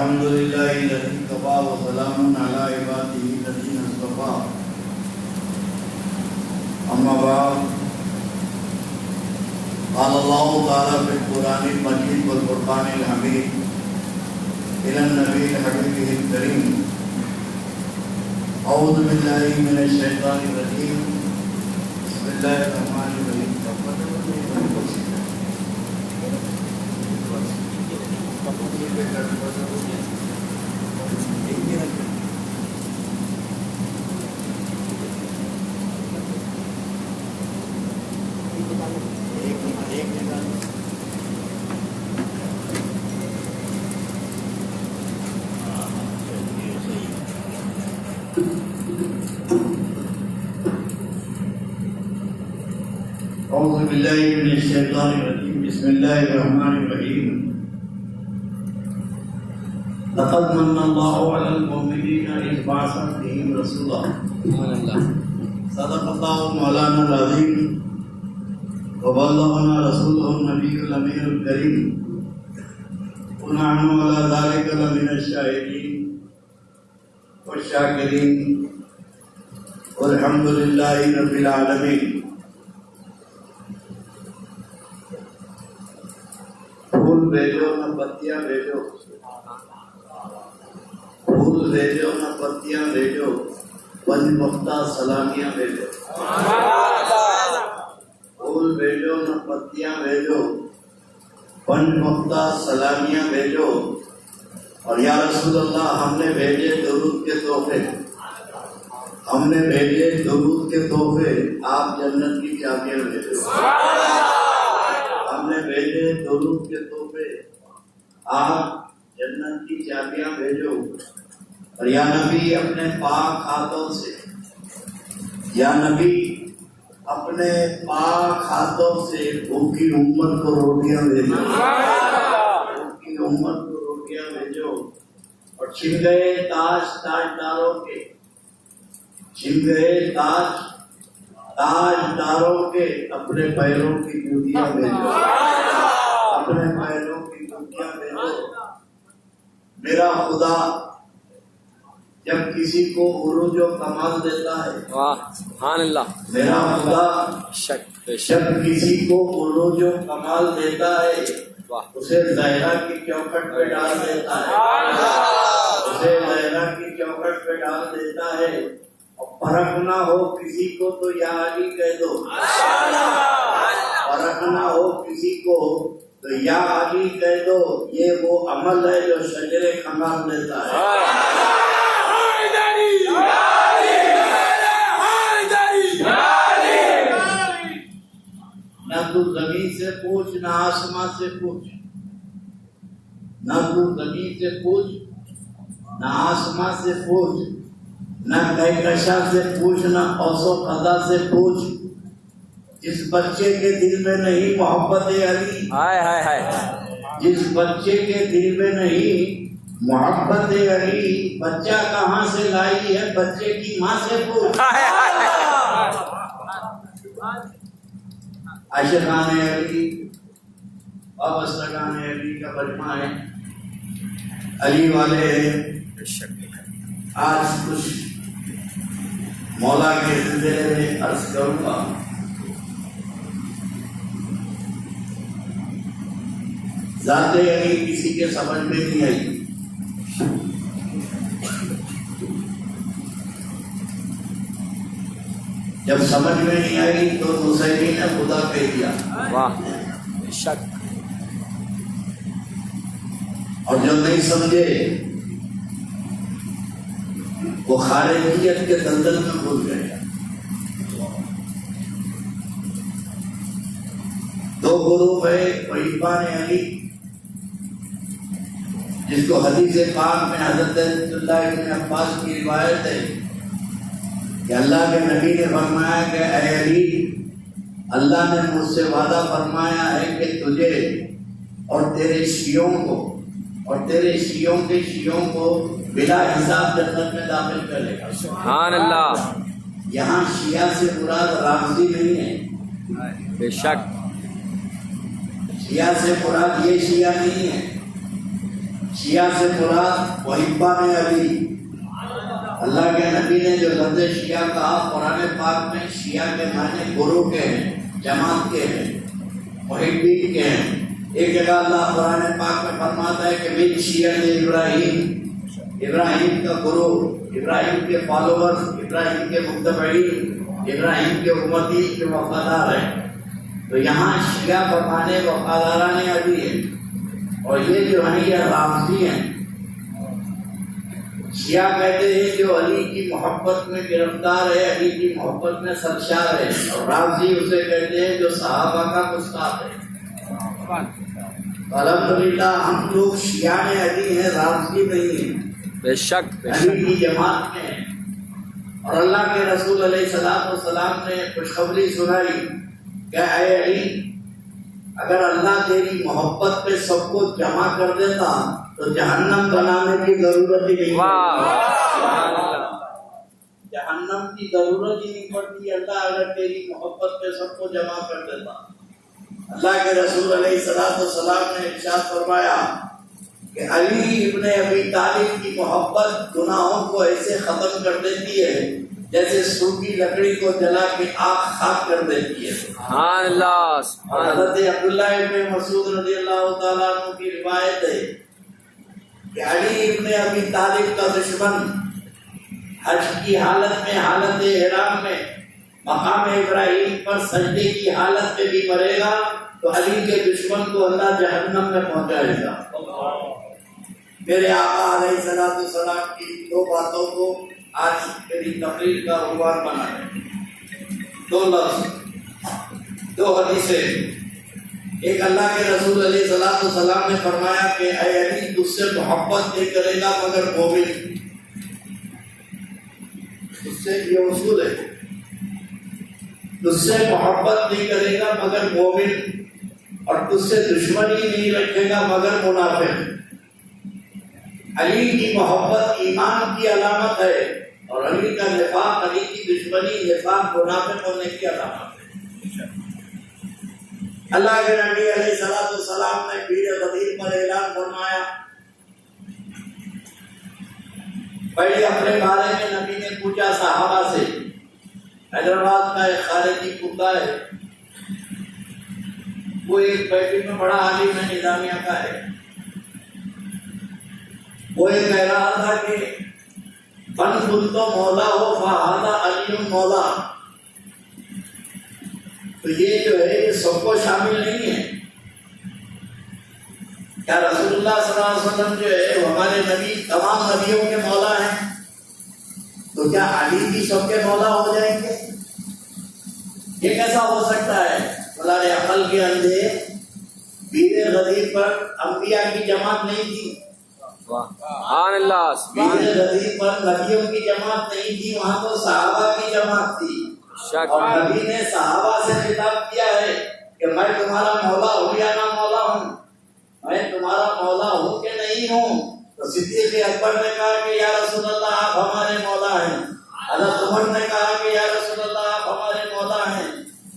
अल्हम्दुलिल्लाहिल्लज़ी Kaffa व सलामुन अला इबादिहिल्लज़ीना इस्तफ़ा। अम्मा बाद, क़ाल अल्लाहु तआला फ़िल क़ुरआनिल मजीद वल फ़ुरक़ानिल हमीद इलन नबील हबीबिल करीम। औज़ु बिल्लाहि मिनश शैतानिर रजीम। बिस्मिल्लाहिर रहमानिर रहीम। औज़ु बिल्लाहि मिनश शैतानिर रजीम। बिस्मिल्लाहिर रहमानिर रहीम। लक़द मन्नल्लाहु अलल मुमिनीना इज़ बअसा फ़ीहिम रसूला। सदक़ल्लाहु मौलानाल अज़ीम व बल्लगना रसूलुहुन नबियुल अमीनुल करीम। व नहनु अला ज़ालिका लमिनश शाहिदीन व शाकिरीन वल्हम्दुलिल्लाहि रब्बिल आलमीन। फूल भेजो न पत्तियां भेजो, फूल भेजो न पत्तियां भेजो, पंजवक्ता सलामियां भेजो। फूल भेजो न पत्तियां भेजो, पंजवक्ता सलामियां भेजो। और या रसूल अल्लाह, हमने भेजे दुरूद के तोहफे, हमने भेजे दुरूद के तोहफे, आप जन्नत की चाबियां भेजो। हमने भेजे दुरूद के तोहफे, आप जन्नत की चाबियां भेजो। और या नबी, अपने पाक हाथों से, या नबी अपने पाक हाथों से भूखी उम्मत को रोटियां भेजो, भूखी उम्मत को रोटियां भेजो। और छिन गए ताजदारों के, छिन गए ताजदारों के अपने पैरों की जूतियां भेजो, अपने पैरों की जूतियां भेजो। मेरा खुदा जब किसी को उरूज व कमाल देता है, मेरा खुदा जब किसी को उरूज व कमाल देता है, उसे ज़हरा की चौखट पे डाल देता है, उसे ज़हरा की चौखट पे डाल देता है। और फर्क ना हो किसी को तो या अली कह दो, फर्क ना हो किसी को तो या अली कह दो। ये वो अमल है जो शजरे खंगाल देता है। न तू जमीन से पूछ, न आसमां से पूछ, न तू जमीन से पूछ, न आसमां से पूछ, न कहकशा से पूछ, न औसो कदा से पूछ। जिस बच्चे के दिल में नहीं मोहब्बत अली, हाय हाय हाय, जिस बच्चे के दिल में नहीं मोहब्बत अली, बच्चा कहाँ से लाई है, बच्चे की माँ से पूछ। आशिकाने अली, वाबस्तगाने अली का मजमा है, अली वाले हैं। आज कुछ मौला के सिलसिले में अर्ज करूंगा। ज़ाते अली किसी के समझ में नहीं आई। जब समझ में नहीं आई तो हुसैनी ने खुदा कह दिया। वाह, शक। और जो नहीं समझे वो खारिजियत के दलदल में घुस गए। दो ग्रुप है, इबान अली, जिसको हदीस पाक में हज़रत अब्दुल्लाह इब्न अब्बास की रिवायत है कि अल्लाह के नबी ने फरमाया कि ऐ अली, अल्लाह ने मुझसे वादा फरमाया है कि तुझे और तेरे शियों को और तेरे शियों के शियों को बिला हिसाब जन्नत में दाखिल करेगा। सुभान अल्लाह। यहाँ शिया से मुराद रामजी नहीं है, बेशक। शिया से मुराद ये शिया नहीं है। शिया से मुराद मुहिब्बा में अली। अल्लाह के नबी ने जो लफ्ज़ शिया कहा कुरान पाक में, शिया के माने गुरु के हैं, जमात के हैं, मुहिब्बीन के हैं। एक जगह अल्लाह कुरान पाक में फरमाता है कि मिन शियत इब्राहीम, इब्राहिम का गुरु, इब्राहिम के फॉलोवर्स, इब्राहिम के मुत्तबईन, इब्राहिम के उम्मती के वफादार हैं। तो यहाँ शिया फरमाने वफादाराने अली है। और ये जो है ये राफ़ज़ी हैं। शिया कहते हैं जो अली की मोहब्बत में गिरफ्तार है, अली की मोहब्बत में सरशार है। और राफ़ज़ी उसे कहते हैं जो सहाबा का गुस्ताख है। अल्हम्दुलिल्लाह हम लोग शिया में अली हैं, राफ़ज़ी नहीं है। बेशक अली की जमात में है। और अल्लाह के रसूल अलैहिस्सलाम ने खुशखबरी सुनाई क्या है अली, अगर अल्लाह तेरी मोहब्बत पे सबको जमा कर देता तो जहन्नम बनाने की जरूरत ही नहीं पड़ती। जहन्नम की जरूरत ही नहीं पड़ती अल्लाह अगर तेरी मोहब्बत पे सबको जमा कर देता। अल्लाह के रसूल अलैहिस्सलाम ने इरशाद फरमाया कि अली इब्ने अबी तालिब की मोहब्बत गुनाहों को ऐसे खत्म कर देती है जैसे सूखी लकड़ी को जला के आग खाक कर देती है। हज़रत अब्दुल्ला इब्ने मसूद रज़ियल्लाहु ताला अन्हु की रिवायत है कि अली इब्ने अबी तालिब का दुश्मन हज की हालत में, हालत इहराम में, मकाम इब्राहिम पर सजदे की हालत में भी मरेगा तो अली के दुश्मन को अल्लाह जहन्नम में पहुंचाएगा। मेरे आका अलैहिस्सलाम की दो बातों को आज मेरी तकरीर का उन्वान बना है। दो लफ्ज़, दो हदीसें। एक अल्लाह के रसूल अलैहिस्सलाम ने फरमाया कि ऐ अली तुझसे मोहब्बत नहीं करेगा मगर मोमिन। तुझसे ये उसूल है, तुझसे मोहब्बत नहीं करेगा मगर मोमिन और तुझसे दुश्मनी नहीं रखेगा मगर मुनाफिक। अली की मोहब्बत ईमान की अलामत है और अली का निफाक, अली की दुश्मनी निफाक मुनाफिक होने की अलामत है। अल्लाह के नबी अलैहिस्सलाम ने पीर गदीर पर ऐलान फरमाया। पहले अपने बारे में नबी ने पूछा सहाबा से। हैदराबाद का एक खारिजी कुत्ता है, वो एक बैठक में बड़ा आलिम है, निजामिया का है। वो ये कह रहा था कि फन खुद तो मौला हो फहादा अली मौला। तो ये जो है ये सबको शामिल नहीं है। क्या रसूलुल्लाह सल्लल्लाहु अलैहि वसल्लम जो है हमारे नबी तमाम नबियों के मौला हैं, तो क्या अली भी सबके मौला हो जाएंगे? ये कैसा हो सकता है? अल्लाह ने अकल के अंधे पीर गदीर पर अंबिया की जमात नहीं थी, पीर गदीर पर नबियों की जमात नहीं थी, वहां तो सहाबा की जमात थी। और नबी ने सहाबा से खिताब किया है कि मैं तुम्हारा मौला हूँ या ना मौला हूँ, मैं तुम्हारा मौला हूँ कि नहीं हूँ। तो सिद्दीक़ अकबर ने कहा कि या रसूलल्लाह आप हमारे मौला हैं। हज़रत उमर ने कहा कि या रसूलल्लाह आप हमारे मौला हैं।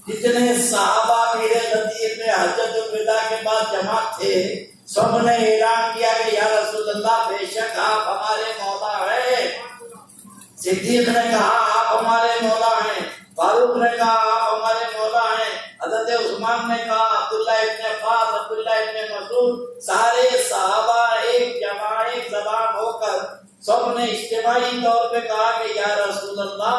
जितने सहाबा पीर गदीर में हज्जतुल विदा के बाद जमा थे, सबने ऐलान किया कि या रसूलल्लाह बेशक आप हमारे मौला हैं। सिद्दीक़ ने कहा आप हमारे मौला हैं, फारूक ने कहा आप हमारे मौला हैं, हज़रत उस्मान ने कहा, अब्दुल्ला इब्न अब्बास, अब्दुल्ला इब्न मसूद, सारे सहाबा एक जबान होकर सबने इज्तिमाई तौर पे कहा कि या रसूलल्लाह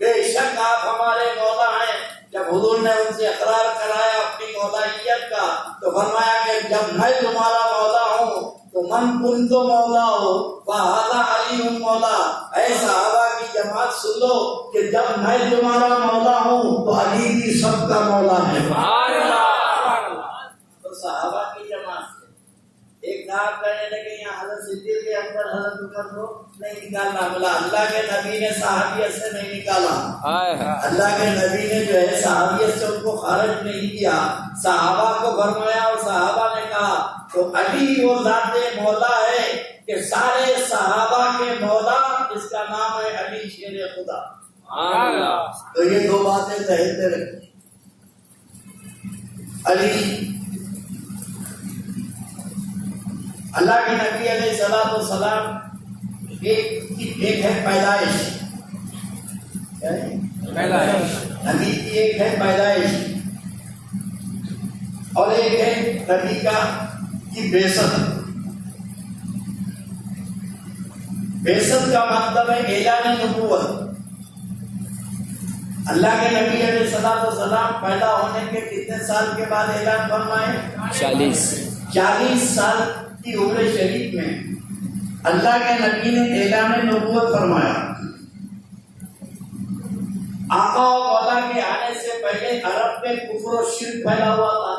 बेशक आप हमारे मौला हैं। जब हुजूर ने उनसे इकरार कराया अपनी मौलाइयत का, तो फरमाया कि जब मैं तुम्हारा मौला हूँ तो मन कुन तो मौला हो वहादा अली मौला। ऐसा सहाबा की जमात सुन लो कि जब मैं तुम्हारा मौला हूँ तो अली भी सबका मौला है। तो सहाबा की जमात से एक साहब कहने लगे यहाँ हज़रत सिद्दीक़ अकबर हज़रत उमर को नहीं निकालना, बोला अल्लाह के नबी ने सहाबियत से नहीं निकाला। अल्लाह के नबी ने जो है सहाबियत से उनको खारिज नहीं किया, सहाबा को फरमाया और सहाबा ने कहा। तो अली वो ज़ाते मौला है कि सारे सहाबा के मौला, इसका नाम है अली शेर खुदा। तो ये दो बातें कहते रहे। अली अल्लाह के नबी अलैहिस्सलाम एक है पैदाइश, नबी की एक है पैदाइश और एक है नबी की बेसत। बेसत का मतलब है ऐलान नबूवत। अल्लाह के नबी अलैहिस्सलाम पैदा होने के कितने साल के बाद ऐलान फरमाए? 40 साल की उम्र शरीफ में अल्लाह के नबी ने ऐलान नबूवत फरमाया। आका और मौला के आने से पहले अरब में कुफ्र और शिर्क फैला हुआ था,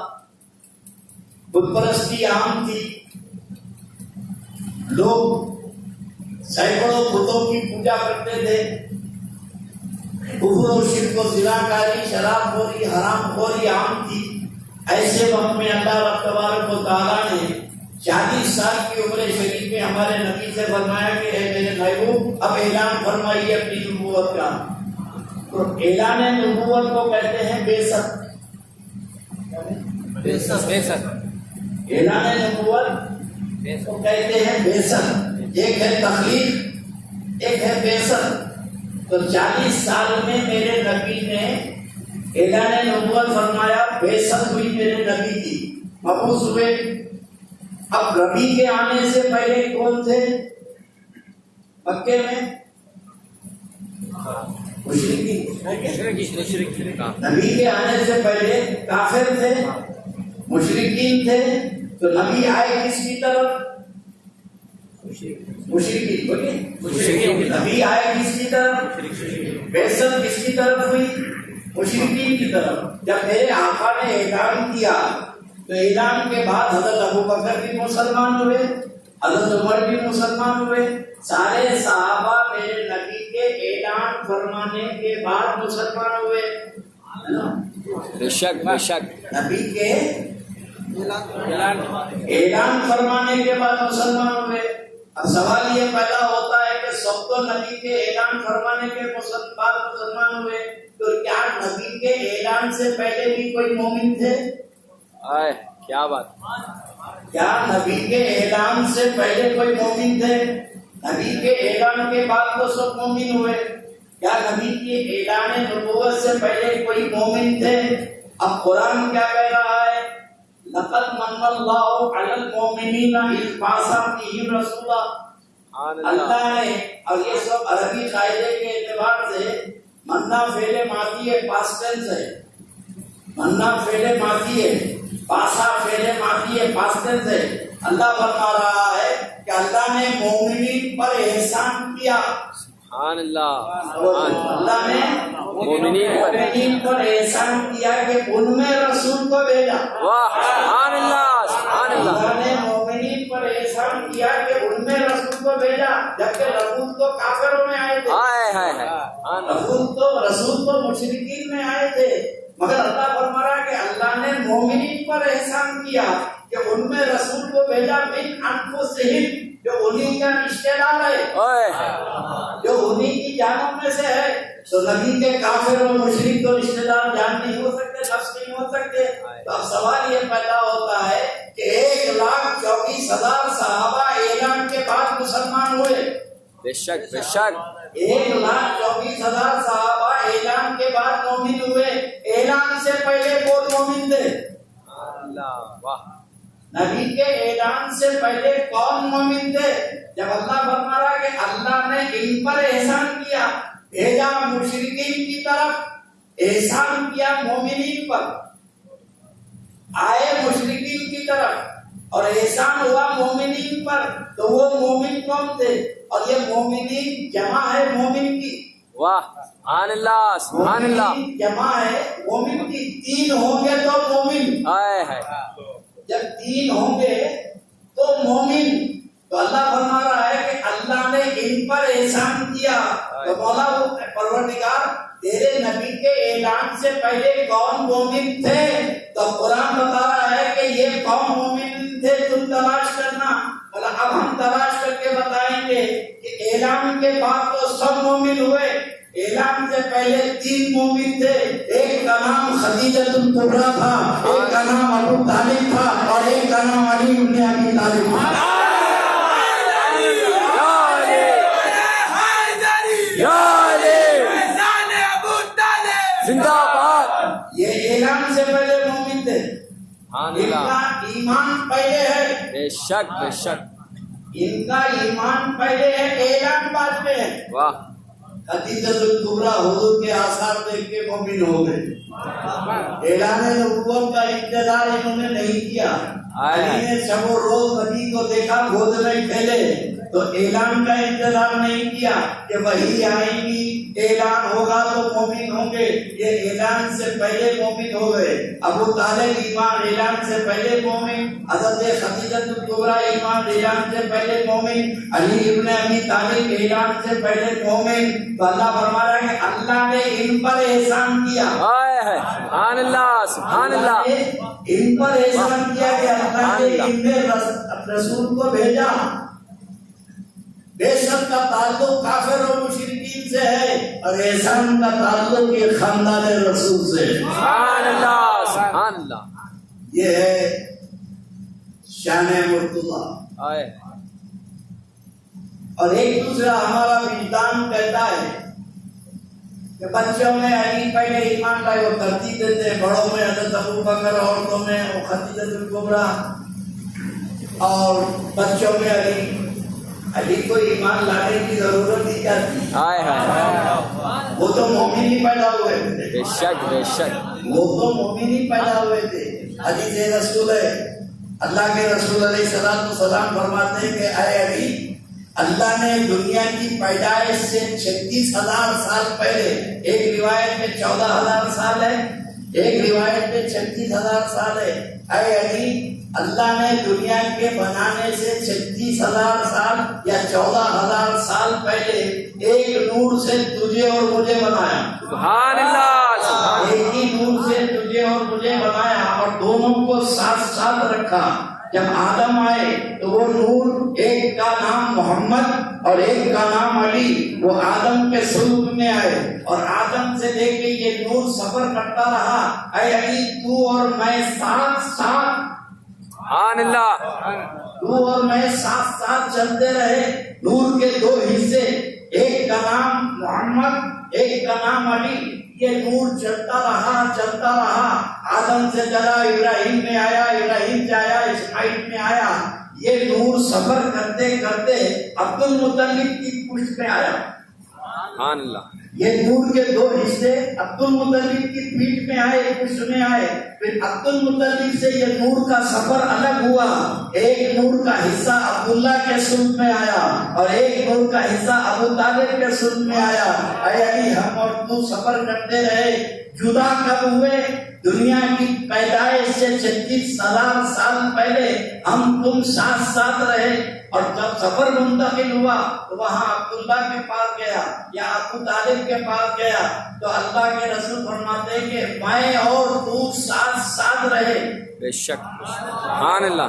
बुत परस्ती आम थी, लोग सैकड़ों बुतों की पूजा करते थे। कुफ्र और शिर्क और ज़िनाकारी, शराबखोरी, हरामखोरी आम थी। ऐसे वक्त में अल्लाह तबारक व तआला ने 40 साल की उम्र शरीफ में हमारे नबी से फरमाया कि मेरे महबूब अब ऐलान फरमाइए अपनी नबूवत का। तो ऐलान नबूवत को कहते हैं बेसत। ऐलान नबूवत को कहते हैं बेसत। एक है तखलीक, एक है बेसत। तो 40 साल में मेरे नबी ने ऐलान नबूवत फरमाया, बेसत हुई मेरे नबी की, मबूस हुए। अब नबी के आने से पहले कौन थे मक्के में? मुशरिकीन। नबी के आने से पहले काफिर थे, मुशरिकीन थे। तो नबी आए किसकी तरफ? मुशरिकीन। बोलिए, नबी आए किसकी तरफ? बेसत किसकी तरफ हुई? मुशरिकीन की तरफ। जब मेरे आका ने ऐलान किया तो ऐलान के बाद हजरत अबू बकर भी मुसलमान हुए, हजरत उमर भी मुसलमान हुए। सारे सहाबा मेरे नबी के ऐलान फरमाने के बाद मुसलमान हुए। बेशक नबी के ऐलान फरमाने के बाद मुसलमान हुए। अब सवाल ये पैदा होता है कि सब तो नबी के ऐलान फरमाने के बाद मुसलमान हुए, तो क्या नबी के ऐलान से पहले भी कोई मोमिन थे? क्या बात! क्या नबी के ऐलान से पहले कोई मोमिन थे? नबी के ऐलान के बाद तो सब मोमिन हुए। क्या नबी के ऐलान नबूवत से पहले कोई मोमिन थे? अब कुरान क्या कह रहा है? लक़द मन्नल्लाहु अलल मोमिनीना इज़ बअसा फ़ीहिम रसूला। अल्लाह ने, और ये सब अरबी कायदे के एतबार से मन्ना फेले मादी है, पास्ट टेंस है। मन्ना फेले मादी है, पासा फेले मादी है, पास्ट टेंस है। अल्लाह फरमा रहा है कि अल्लाह ने मोमिनीन पर एहसान किया। अल्लाह ने मोमिनीन पर एहसान किया कि उनमें रसूल को भेजा। अल्लाह ने मोमिनीन पर एहसान किया कि उनमें रसूल को भेजा, जबकि रसूल तो काफिरों में आए थे। रसूल तो मुशरिकीन में आए थे। मगर अल्लाह फरमा रहा कि अल्लाह ने मोमिनीन पर एहसान किया कि उनमें रसूल को भेजा, बिन अनफुसिहिम, जो उन्हीं का रिश्तेदार है, जो उन्हीं की जानों में से है। तो नबी के काफिर और मुशरिक तो रिश्तेदार जान नहीं हो सकते, नफ्स नहीं हो सकते। तो अब सवाल ये पैदा होता है कि 1,24,000 सहाबा ऐलान के बाद मुसलमान हुए। बेशक 1,24,000 सहाबा ऐलान के बाद मोमिन हुए। ऐलान से पहले कौन मोमिन थे? नबी के ऐलान से पहले कौन मोमिन थे? जब अल्लाह फरमा रहा कि अल्लाह ने इन पर एहसान किया, भेजा मुशरिकीन की तरफ, एहसान किया मोमिनीन पर, आए मुशरिकीन की तरफ और एहसान हुआ मोमिनीन पर। तो वो मोमिन कौन थे? और ये मोमिनीन जमा है मोमिन की। जमा है मोमिन की। 3 होंगे तो मोमिन। जब 3 होंगे तो मोमिन। तो अल्लाह फरमा रहा है कि अल्लाह ने इन पर एहसान किया। तो मौला परवरदिगार, तेरे नबी के ऐलान से पहले कौन मोमिन थे? तो कुरान बता रहा है कि ये कौन मोमिन थे, तुम तलाश करना। बोला अब हम तलाश करके बताएंगे कि ऐलान के बाद तो सब मोमिन हुए, ऐलान से पहले 3 मोमिन थे। एक का नाम खदीजतुल कुबरा था, एक का नाम अबू तालिब था और एक का नाम अली इब्न अबी तालिब था। इनका ईमान पहले है, बेशक बेशक, इनका ईमान पहले है, ऐलान बाद में है। वाह, खदीजतुल कुबरा हुजूर के आसार देख के मोमिन हो गए। ऐलान नबुव्वत का इंतजार इन्होंने नहीं किया। अली ने शबो रोज नबी को देखा गोद में खेले, तो ऐलान का इंतजार नहीं किया कि वही आएगी, ऐलान होगा तो मोमिन होंगे। ये ऐलान से पहले मोमिन हो गए। अबू तालिब ईमान ऐलान से पहले मोमिन, हज़रत खदीजतुल कुबरा ईमान ऐलान से पहले मोमिन, अली इब्ने अबी तालिब ऐलान से पहले मोमिन। तो अल्लाह फरमा रहा है कि अल्लाह ने इन पर एहसान किया। सुभान अल्लाह, सुभान अल्लाह, इन पर एहसान किया कि अल्लाह ने इनमें रसूल को भेजा। बेशक का ताल्लुक काफिर और मुशरिकीन से है, और एहसान का ताल्लुक ये खानदान रसूल से। सुभान अल्लाह, सुभान अल्लाह। ये है शान मुर्तज़ा। और एक दूसरा हमारा विद्वान कहता है कि बच्चों में अली पहले ईमान लाए, वो तरतीब देते हैं। बड़ों में हज़रत अबू बकर, औरतों में वो खदीजतुल कुबरा, और बच्चों में अली को ईमान लाने की जरूरत ही क्या थी? वो तो मोमिन ही पैदा हुए थे। बेशक बेशक, वो तो मोमिन ही पैदा हुए थे। हदीस रसूल है, अल्लाह के रसूल अलैहिस्सलाम फरमाते हैं कि ऐ अली, अल्लाह ने दुनिया की पैदाइश से 36,000 साल पहले, एक रिवायत में 14,000 साल है, एक रिवायत में 36,000 साल है। ऐ अली, अल्लाह ने दुनिया के बनाने से 36,000 साल या 14,000 साल पहले एक नूर से तुझे और मुझे बनाया। सुभान अल्लाह, एक ही नूर से तुझे और मुझे बनाया, और दोनों को साथ साथ रखा। जब आदम आए तो वो नूर, एक का नाम मोहम्मद और एक का नाम अली, वो आदम के स्वरूप में आए, और आदम से लेके ये नूर सफर करता रहा। ऐ अली, तू और मैं साथ साथ, सुभान अल्लाह, तू और मैं साथ साथ चलते रहे। नूर के दो हिस्से, एक का नाम मोहम्मद, एक का नाम अली। ये नूर चलता रहा। आदम से चला, इब्राहिम में आया, इब्राहिम से आया, इस्माइल में आया। ये नूर सफर करते करते अब्दुल मुत्तलिब की पुष्ट में आया। सुभान अल्लाह, ये नूर के दो हिस्से अब्दुल मुत्तलिब की पीठ में आए, पुष्ट में आए। फिर अब्दुल मुत्तलिब से ये नूर का सफर अलग हुआ। एक नूर का हिस्सा अब्दुल्ला के सुल्ब में आया, और एक नूर का हिस्सा अबू तालिब के सुल्ब में आया। ऐ अली, हम और तू सफर करते रहे। जुदा कब हुए? दुनिया की पैदाइश से 36,000 साल पहले हम तुम साथ साथ रहे, और जब सफर मुंतकिल हुआ तो वहाँ अब्दुल्ला के पास गया या अबू तालिब के पास गया, तो अल्लाह के रसूल फरमाते हैं कि मैं और तू साथ साथ रहे। बेशक, सुभान अल्लाह।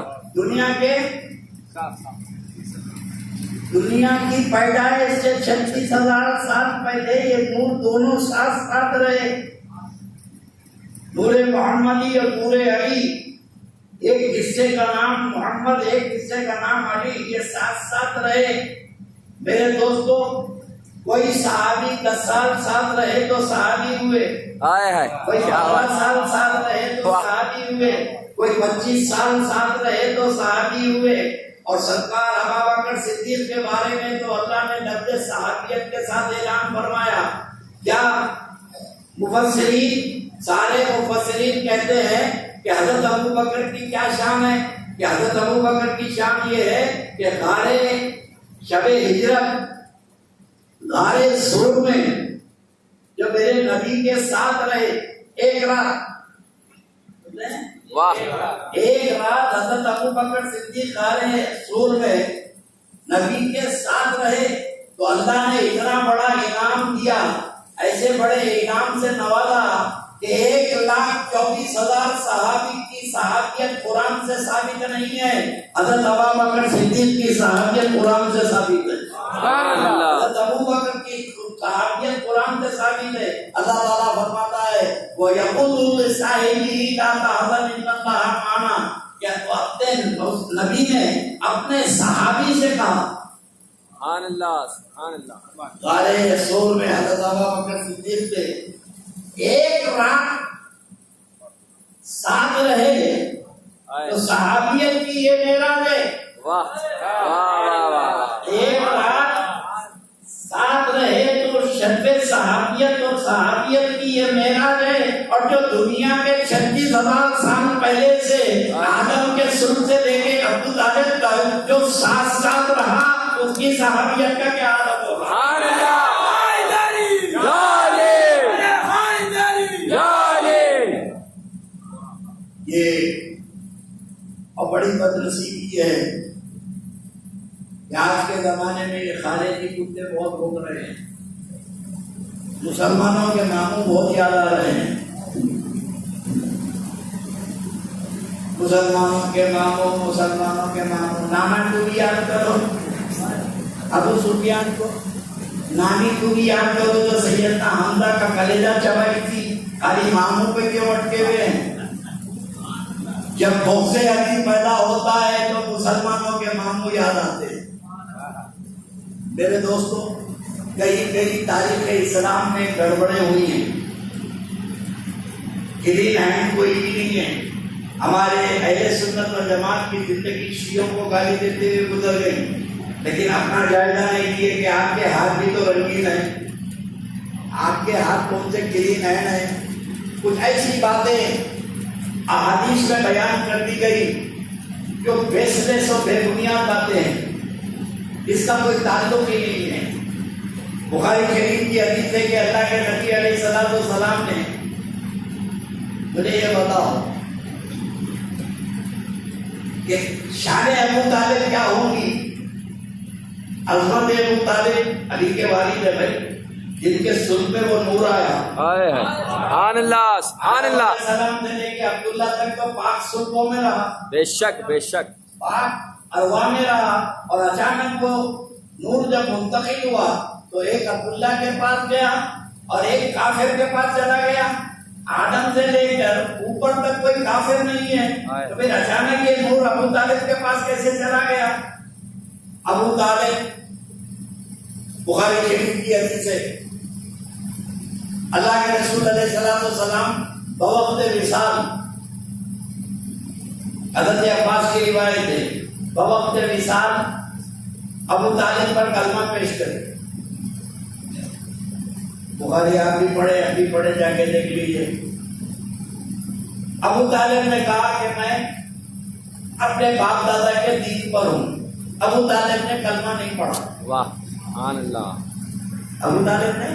दुनिया की पैदाइश से 36,000 साल पहले ये नूर दोनों साथ साथ रहे। नूरे मोहम्मदी और नूरे अली, एक हिस्से का नाम मोहम्मद, एक हिस्से का नाम अली, ये साथ साथ रहे। मेरे दोस्तों, कोई सहाबी 10 साल साथ रहे तो सहाबी हुए, कोई 12 साल साथ रहे तो सहाबी हुए, कोई 25 साल साथ रहे तो सहाबी हुए। और सरकार अबू बकर सिद्दीक के बारे में तो अल्लाह ने 90 सहाबियत के साथ ऐलान फरमाया। क्या मुफस्सिरीन, सारे मुफस्सिरीन कहते हैं कि हजरत अबू बकर की क्या शान है? कि हजरत अबू बकर की शान ये है कि गारे शबे हिजरत, गारे सूर में जो मेरे नबी के साथ रहे एक रात, वाह, एक रात हजरत अबू बकर सिद्दीक गारे सूर में नबी के साथ रहे, तो अल्लाह ने इतना बड़ा इनाम दिया, ऐसे बड़े इनाम से नवाजा कि 1,24,000 सहाबी की सहाबियत कुरान से साबित नहीं है। हज़रत अबू बकर सिद्दीक की सहाबियत कुरान से साबित है। हज़रत अबू बकर की सहाबियत कुरान से साबित है। अल्लाह ताला फरमाता है, वो यक़ूलु लिसाहिबिही ला तहज़न इन्नल्लाह माना, क्या अपने नबी ने अपने सहाबी से कहा, सुभान अल्लाह, सुभान अल्लाह। गारे रसूल में हज़रत अबू बकर सिद्दीक से एक रात साथ रहे, तो सहाबियत की ये मेराज है। वाह वाह वाह वाह। एक रात साथ रहे तो शब्बे सहाबियत और सहाबियत की ये मेराज है। और जो दुनिया के 36,000 साल पहले से आदम के सुर से लेके अबू तालिब तक जो साथ रहा, उसकी सहाबियत का क्या आदम होगा? सुभान अल्लाह। ये और बड़ी बदनसीबी है कि आज के जमाने में ये खारिजी कुत्ते बहुत घूम रहे हैं, मुसलमानों के मामू बहुत याद आ रहे हैं। मुसलमानों के मामू नाना को भी याद करो, अबू सुफियान को, नानी को भी याद करो जो सैयदना हमजा का कलेजा चबाई थी। खाली मामू पे क्यों अटके हुए हैं? जब बौसे अली पैदा होता है तो मुसलमानों के मामू याद आते हैं। मेरे दोस्तों, कई तारीख इस्लाम में गड़बड़े हुई हैं, क्लीन हैंड कोई भी नहीं है। हमारे अहले सुन्नत व जमात की जिंदगी शियों को गाली देते हुए गुजर गई, लेकिन अपना जायजा नहीं किए कि आपके हाथ भी तो रंगीन है, आपके हाथ कौन से क्लीन हैंड है। कुछ ऐसी बातें अहादीस में बयान कर दी गई जो बेसलेस और बेबुनियाद बातें हैं, इसका कोई ताल्लुक ही नहीं है। बुखारी शरीफ की हदीस है कि अल्लाह के नबी अलैहिस्सलाम ने, मुझे ये बताओ कि शान अबू तालिब क्या होगी? अज़मत अबू तालिब अली के वालिद है भाई, जिनके सुन पे वो नूर आया। सुभान अल्लाह सुभान अल्लाह। सलाम देने के अब्दुल्ला तक तो पाक सुल्कों में रहा, बेशक बेशक। पाक अरवा में रहा, और अचानक वो नूर जब मुंतकिल हुआ तो एक अब्दुल्ला के पास गया और एक काफिर के पास चला गया। आदम से लेकर ऊपर तक कोई काफिर नहीं है, तो फिर अचानक ये नूर अबू तालिब के पास कैसे चला गया? अबू तालिब, बुखारी शरीफ की हदीस है, अल्लाह के रसूल अलैहिस्सलाम बवक्त विसाल, हज़रत अब्बास की रिवायत है, बवक्त विसाल अबू तालिब पर कलमा पेश करे। बुखारी आप भी पढ़े जाके देख लीजिए। अबू तालिब ने कहा कि मैं अपने बाप दादा के दीन पर हूँ। अबू तालिब ने कलमा नहीं पढ़ा। वाह सुभान अल्लाह। अबू तालिब ने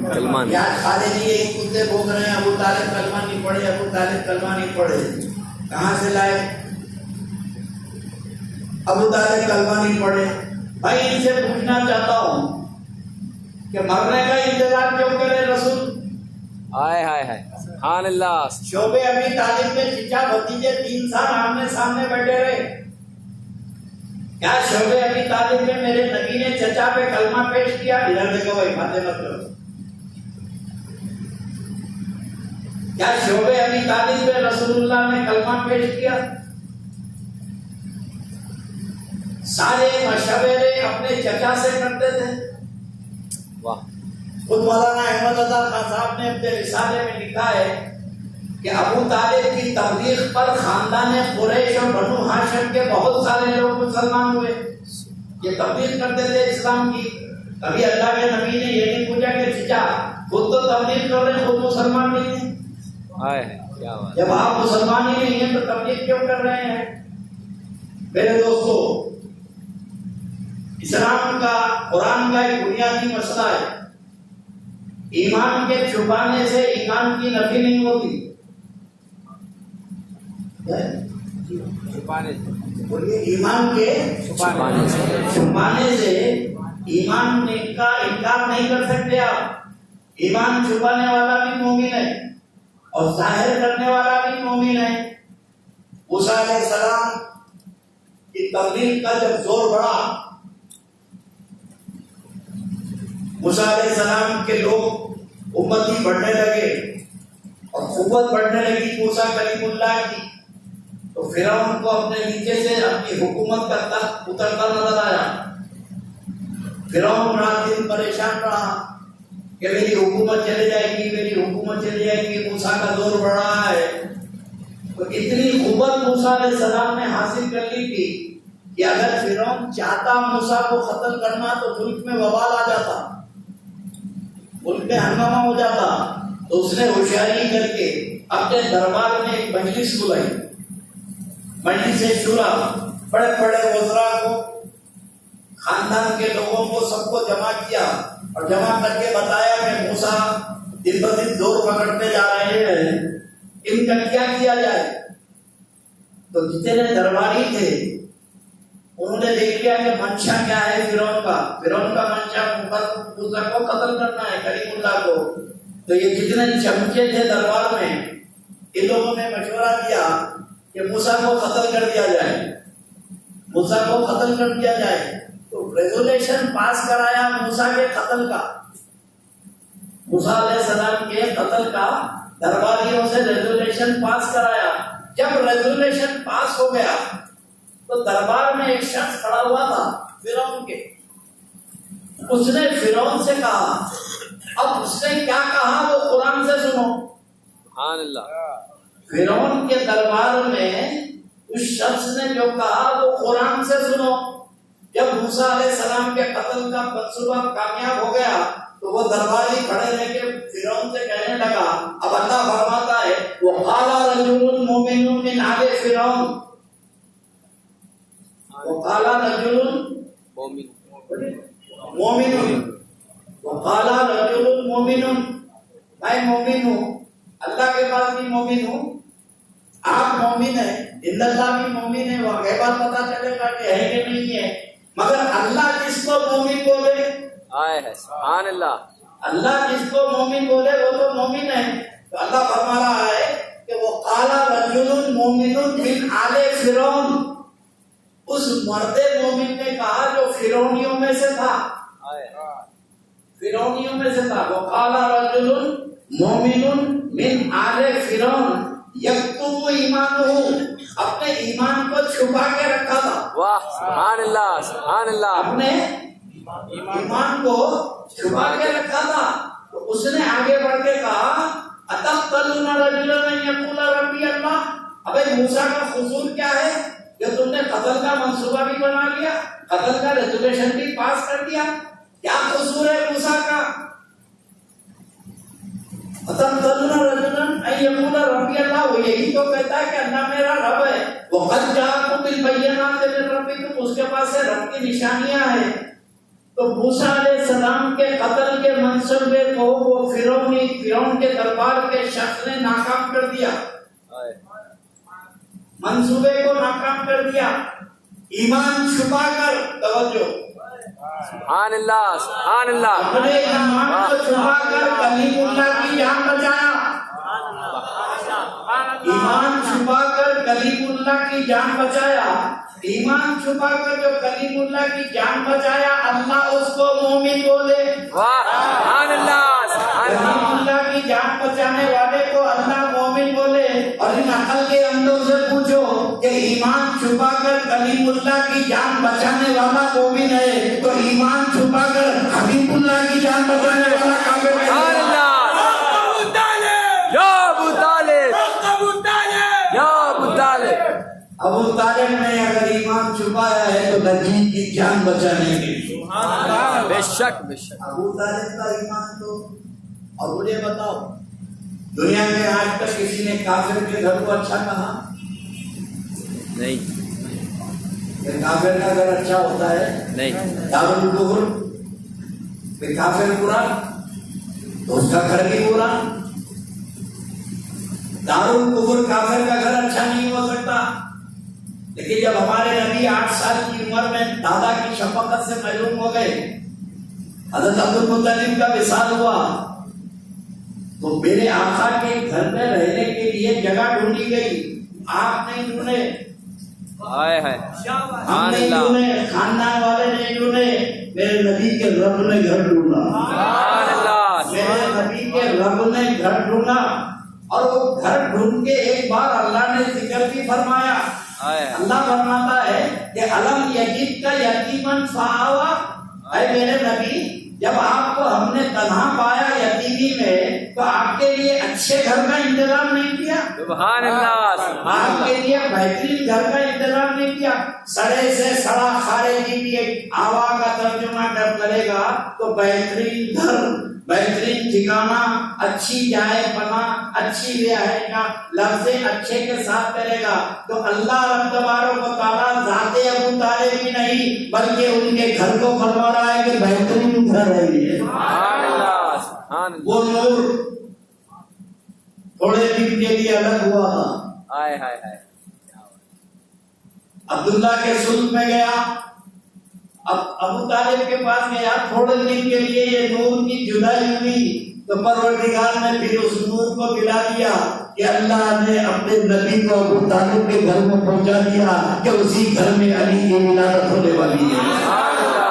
कलमा नहीं। यार खालिदी ये कुत्ते भोग रहे हैं, अबू तालिब कलमा नहीं पढ़े, अबू तालिब कलमा नहीं पढ़े। कहाँ से लाए? अबू तालिब कलमा नहीं पढ़े। भाई इनसे पूछना चाहता हूँ कि मरने का इंतजार क्यों करे रसूल? हाय हाय हाय सुभान अल्लाह। शोबे अभी तालिब में चचा भतीजे 3 साल आमने सामने बैठे रहे। क्या शोबे अभी तालिब में मेरे नबी ने चचा पे कलमा पेश किया? इधर देखो भाई, बातें मत करो। क्या शोबे अभी तालिब में रसूलुल्लाह ने कलमा पेश किया? सारे मशवरे अपने चचा से करते थे। वाह। खुद मौलाना अहमद रज़ा खान साहब ने अपने रिसाले में लिखा है कि अबू तालिब की तबलीग पर खानदान कुरैश और बनु हाशिम के बहुत सारे लोग मुसलमान हुए। ये तबलीग करते थे इस्लाम की। कभी अल्लाह के नबी ने ये नहीं पूछा कि चचा खुद तो तबलीग कर रहे, खुद मुसलमान नहीं है। हाय क्या बात। जब आप मुसलमान ही नहीं है तो तबलीग क्यों कर रहे हैं? मेरे दोस्तों, इस्लाम का, कुरान का एक बुनियादी मसला है, ईमान के छुपाने से ईमान की नफी नहीं होती। छुपाने बोलिए, ईमान के छुपाने से ईमान का इनकार नहीं कर सकते आप। ईमान छुपाने वाला भी मोमिन है और जाहिर करने वाला भी मोमिन है। मूसा अलैहिस्सलाम की तबलीग का जब जोर बढ़ा, मूसा अलैहिस्सलाम के लोग उम्मती बढ़ने लगे और कुव्वत बढ़ने लगी मूसा कलीमुल्लाह की, तो फिरौन को अपने नीचे से अपनी हुकूमत का तख्त उतरता नजर आया। फिरौन रात दिन परेशान रहा कि मेरी हुकूमत चली जाएगी, मेरी हुकूमत चली जाएगी। मूसा का जोर बढ़ रहा है। तो इतनी कुव्वत मूसा अलैहिस्सलाम ने हासिल कर ली थी कि अगर फिरौन चाहता मूसा को खत्म करना तो मुल्क में वबाल आ जाता, मुल्क में हंगामा हो जाता। तो उसने होशियारी करके अपने दरबार में एक मजलिस बुलाई, मजलिस शुरा, बड़े बड़े वज़रा को, खानदान के लोगों को, सबको जमा किया और जमा करके बताया कि मूसा दिन ब दिन जोर पकड़ते जा रहे हैं, इनका क्या किया जाए। तो जितने दरबारी थे उन्होंने देख लिया कि मंशा क्या है फिरौन का मंशा मूसा को कत्ल करना है, कलीमुल्लाह को। तो ये जितने चमचे थे दरबार में, इन लोगों ने मशवरा दिया कि मूसा को कत्ल कर दिया जाए, मूसा को कत्ल कर दिया जाए। तो रेजोल्यूशन पास कराया मूसा के कत्ल का, मूसा अलैहिस्सलाम के कत्ल का दरबारियों से रेजोल्यूशन पास कराया। जब रेजोल्यूशन पास हो गया तो दरबार में एक शख्स खड़ा हुआ था फिरौन के, उसने फिरौन से कहा, अब उसने क्या कहा वो कुरान से सुनो। सुभान अल्लाह। फिरौन के दरबार में उस शख्स ने जो कहा वो कुरान से सुनो। जब मूसा अलैहिस्सलाम के कत्ल का मंसूबा कामयाब हो गया तो वो दरबारी खड़े रह के फिरौन से कहने लगा, अब अल्लाह फरमाता है वो काला रजुलुन मोमिनुन मिन आले फिरौन, वो काला रजुलुन मोमिनुन, वो काला रजुलुन मोमिनुन, मैं मोमिन हूँ, अल्लाह के पास भी मोमिन हूँ, आप मोमिन है, इल्लल्लाह भी मोमिन है। वह बात पता चलेगा कि है कि नहीं है, मगर अल्लाह जिसको मोमिन बोले, आए है सुभान अल्लाह, अल्लाह जिसको मोमिन बोले वो तो मोमिन है। तो अल्लाह फरमा रहा है कि वो काला रजुलुन मोमिनुन मिन आले फिरौन, उस मर्दे मोमिन ने कहा जो फिरौनियों में से था, फिरौनियों में से था। वो काला रजुलुन मोमिनुन मिन आले फिरौन यक्तुमु ईमानुहु, अपने ईमान को छुपा के रखा था। वाह सुभान अल्लाह, सुभान अल्लाह। अपने ईमान को छुपा के रखा था। तो उसने आगे बढ़ के कहा, अतक़तलूना रजुलन अन यक़ूला रब्बी अल्लाह, अबे मूसा का कसूर क्या है जो तुमने कत्ल का मंसूबा भी बना लिया, कत्ल का रेजोल्यूशन भी पास कर दिया, क्या कसूर है मूसा का। अतक़तलूना रजुलन अन यक़ूला रब्बी अल्लाह, वो यही तो कहता है कि अल्लाह मेरा रब है। वो क़द जाअकुम बिल बय्यिनाति मिन रब्बिकुम, उसके पास है रब की निशानियां हैं। तो मूसा अलैहिस्सलाम के कत्ल के मंसूबे को वो फिरौन के दरबार के शख्स ने नाकाम कर दिया, मंसूबे को नाकाम कर दिया, ईमान छुपाकर। तवज्जो, सुभान अल्लाह, सुभान अल्लाह। अपने ईमान को छुपाकर कलीमुल्लाह की जान बचाया, ईमान छुपाकर कलीमुल्लाह की जान बचाया। ईमान छुपाकर जो कलीमुल्लाह की जान बचाया, अल्लाह उसको मोमिन बोले। वाह सुभान अल्लाह, सुभान अल्लाह। कलीमुल्लाह की जान बचाने वाले को अल्लाह मोमिन बोले। और इन अकल के अंदों से पूछो कि ईमान छुपाकर कलीमुल्लाह की जान बचाने वाला मोमिन है, तो ईमान छुपाकर हबीबुल्लाह की जान बचाने वाला काफिर है। सुभान अल्लाह। या अबू तालिब, या अबू तालिब। अबू तालिब ने अगर ईमान छुपाया है तो नजीब की जान बचाने के लिए। बेशक बेशक। अबू तालिब का ईमान तो, और मुझे बताओ दुनिया में आज तक किसी ने काफिर के घर को अच्छा कहा? नहीं काफिर का घर अच्छा होता है? नहीं। दारुल कुफ्र में काफिर बुरा तो उसका घर भी बुरा। दारुल कुफ्र काफिर का घर अच्छा नहीं हो सकता। लेकिन जब हमारे नबी 8 साल की उम्र में दादा की शफकत से महरूम हो गए, हज़रत अब्दुल मुत्तलिब का विसाल हुआ, तो मेरे आका के घर में रहने के लिए जगह ढूंढी गई, आप नहीं ढूंढे, आए है हम नहीं ढूंढे, खानदान वाले नहीं ढूंढे, मेरे नबी के रब ने घर ढूंढा। मेरे नबी के रब ने घर ढूंढा, और वो घर ढूंढ के एक बार अल्लाह ने जिक्र भी फरमाया। अल्लाह फरमाता है कि अलम यजीद का यतीमन फआवा, ऐ मेरे नबी जब आपको हमने तन्हा पाया यतीमी में, तो आपके लिए अच्छे घर का इंतजाम नहीं किया? सुभान अल्लाह, सुभान आपके अल्लाह। लिए बेहतरीन घर का इंतजाम नहीं किया? सड़े से सड़ा खारे की भी एक आवा का तर्जुमा जब करेगा तो बेहतरीन घर, बेहतरीन ठिकाना, अच्छी जाए पना, अच्छी रिहाइश का लफ्ज़े अच्छे के साथ करेगा, तो अल्लाह रब तबारक व तआला ज़ाते अबू तालिब की नहीं बल्कि उनके घर को फरमा रहा है कि बेहतरीन घर है ये। सुभान अल्लाह, सुभान अल्लाह। वो नूर थोड़े दिन के लिए अलग हुआ था। हाय हाय हाय। अब्दुल्ला के सुल्क में गया, अब अबू तालिब के पास गया, थोड़े दिन के लिए ये नूर की जुदाई हुई, तो परवरदिगार ने फिर उस नूर को मिला दिया कि अल्लाह ने अपने नबी को अबू तालिब के घर में पहुंचा दिया कि उसी घर में अली की विलादत होने वाली है। सुभान अल्लाह।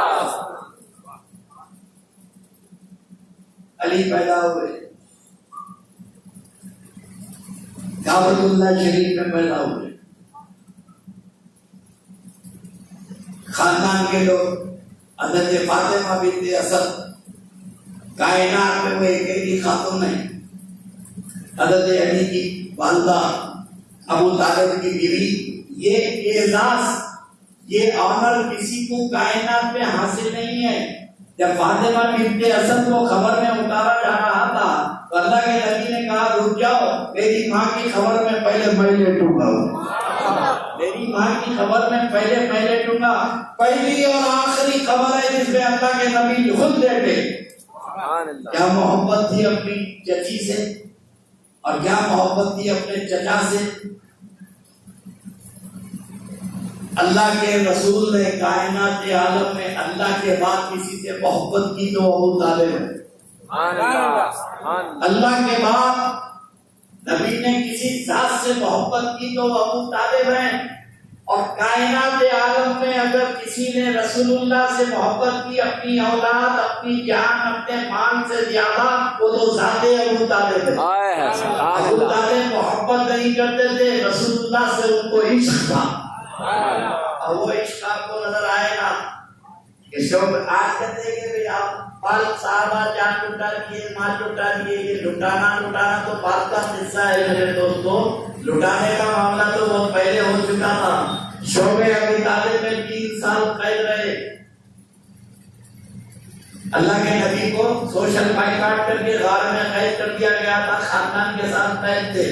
अली पैदा हुए, काबतुल्लाह शरीफ में पैदा हुए। खानदान के लोग हज़रत फातिमा बिन्ते असद, कायनात में वो अकेली खातून है, हज़रत अली की वालिदा, अबू तालिब की बीवी। ये एजाज, ये ऑनर किसी को कायनात में हासिल नहीं है। जब फातिमा बिन्ते असद को खबर में उतारा जा रहा था तो अल्लाह के नबी ने कहा रुक जाओ, मेरी माँ की खबर में पहले मैं लेटूंगा, मेरी माँ की खबर में पहले मैं लेटूंगा। पहली और आखिरी खबर है जिसमें अल्लाह के नबी खुद लेटे। सुभान अल्लाह। क्या मोहब्बत थी अपनी चची से और क्या मोहब्बत थी अपने चचा से। अल्लाह के रसूल ने कायनात आलम में अल्लाह के बाद किसी से मोहब्बत की तो अबू तालिब है। सुभान अल्लाह, सुभान अल्लाह। अल्लाह के बाद नबी ने किसी जात से मोहब्बत की तो अबू तालिब है। और कायनात आलम में अगर किसी ने रसूलुल्लाह से मोहब्बत की, अपनी औलाद, अपनी जान, अपने माल से ज्यादा, वो तो ज़ाते अबू तालिब है। हाय हाय, सुभान अबू अल्लाह। तालिब मोहब्बत नहीं करते थे, रसूलुल्लाह से उनको इश्क था। और वो इश्क आपको नजर आएगा कि शोक आज कहते हैं कि आप बाल साहबा जान लुटा दिए, माल लुटा दिए, ये लुटाना तो बात का हिस्सा है मेरे दोस्तों। लुटाने का मामला तो बहुत पहले हो चुका था। शोबे अबू तालिब में 3 साल कैद रहे। अल्लाह के नबी को सोशल बाइकाट करके गार में कैद कर दिया गया था, खानदान के साथ कैद थे।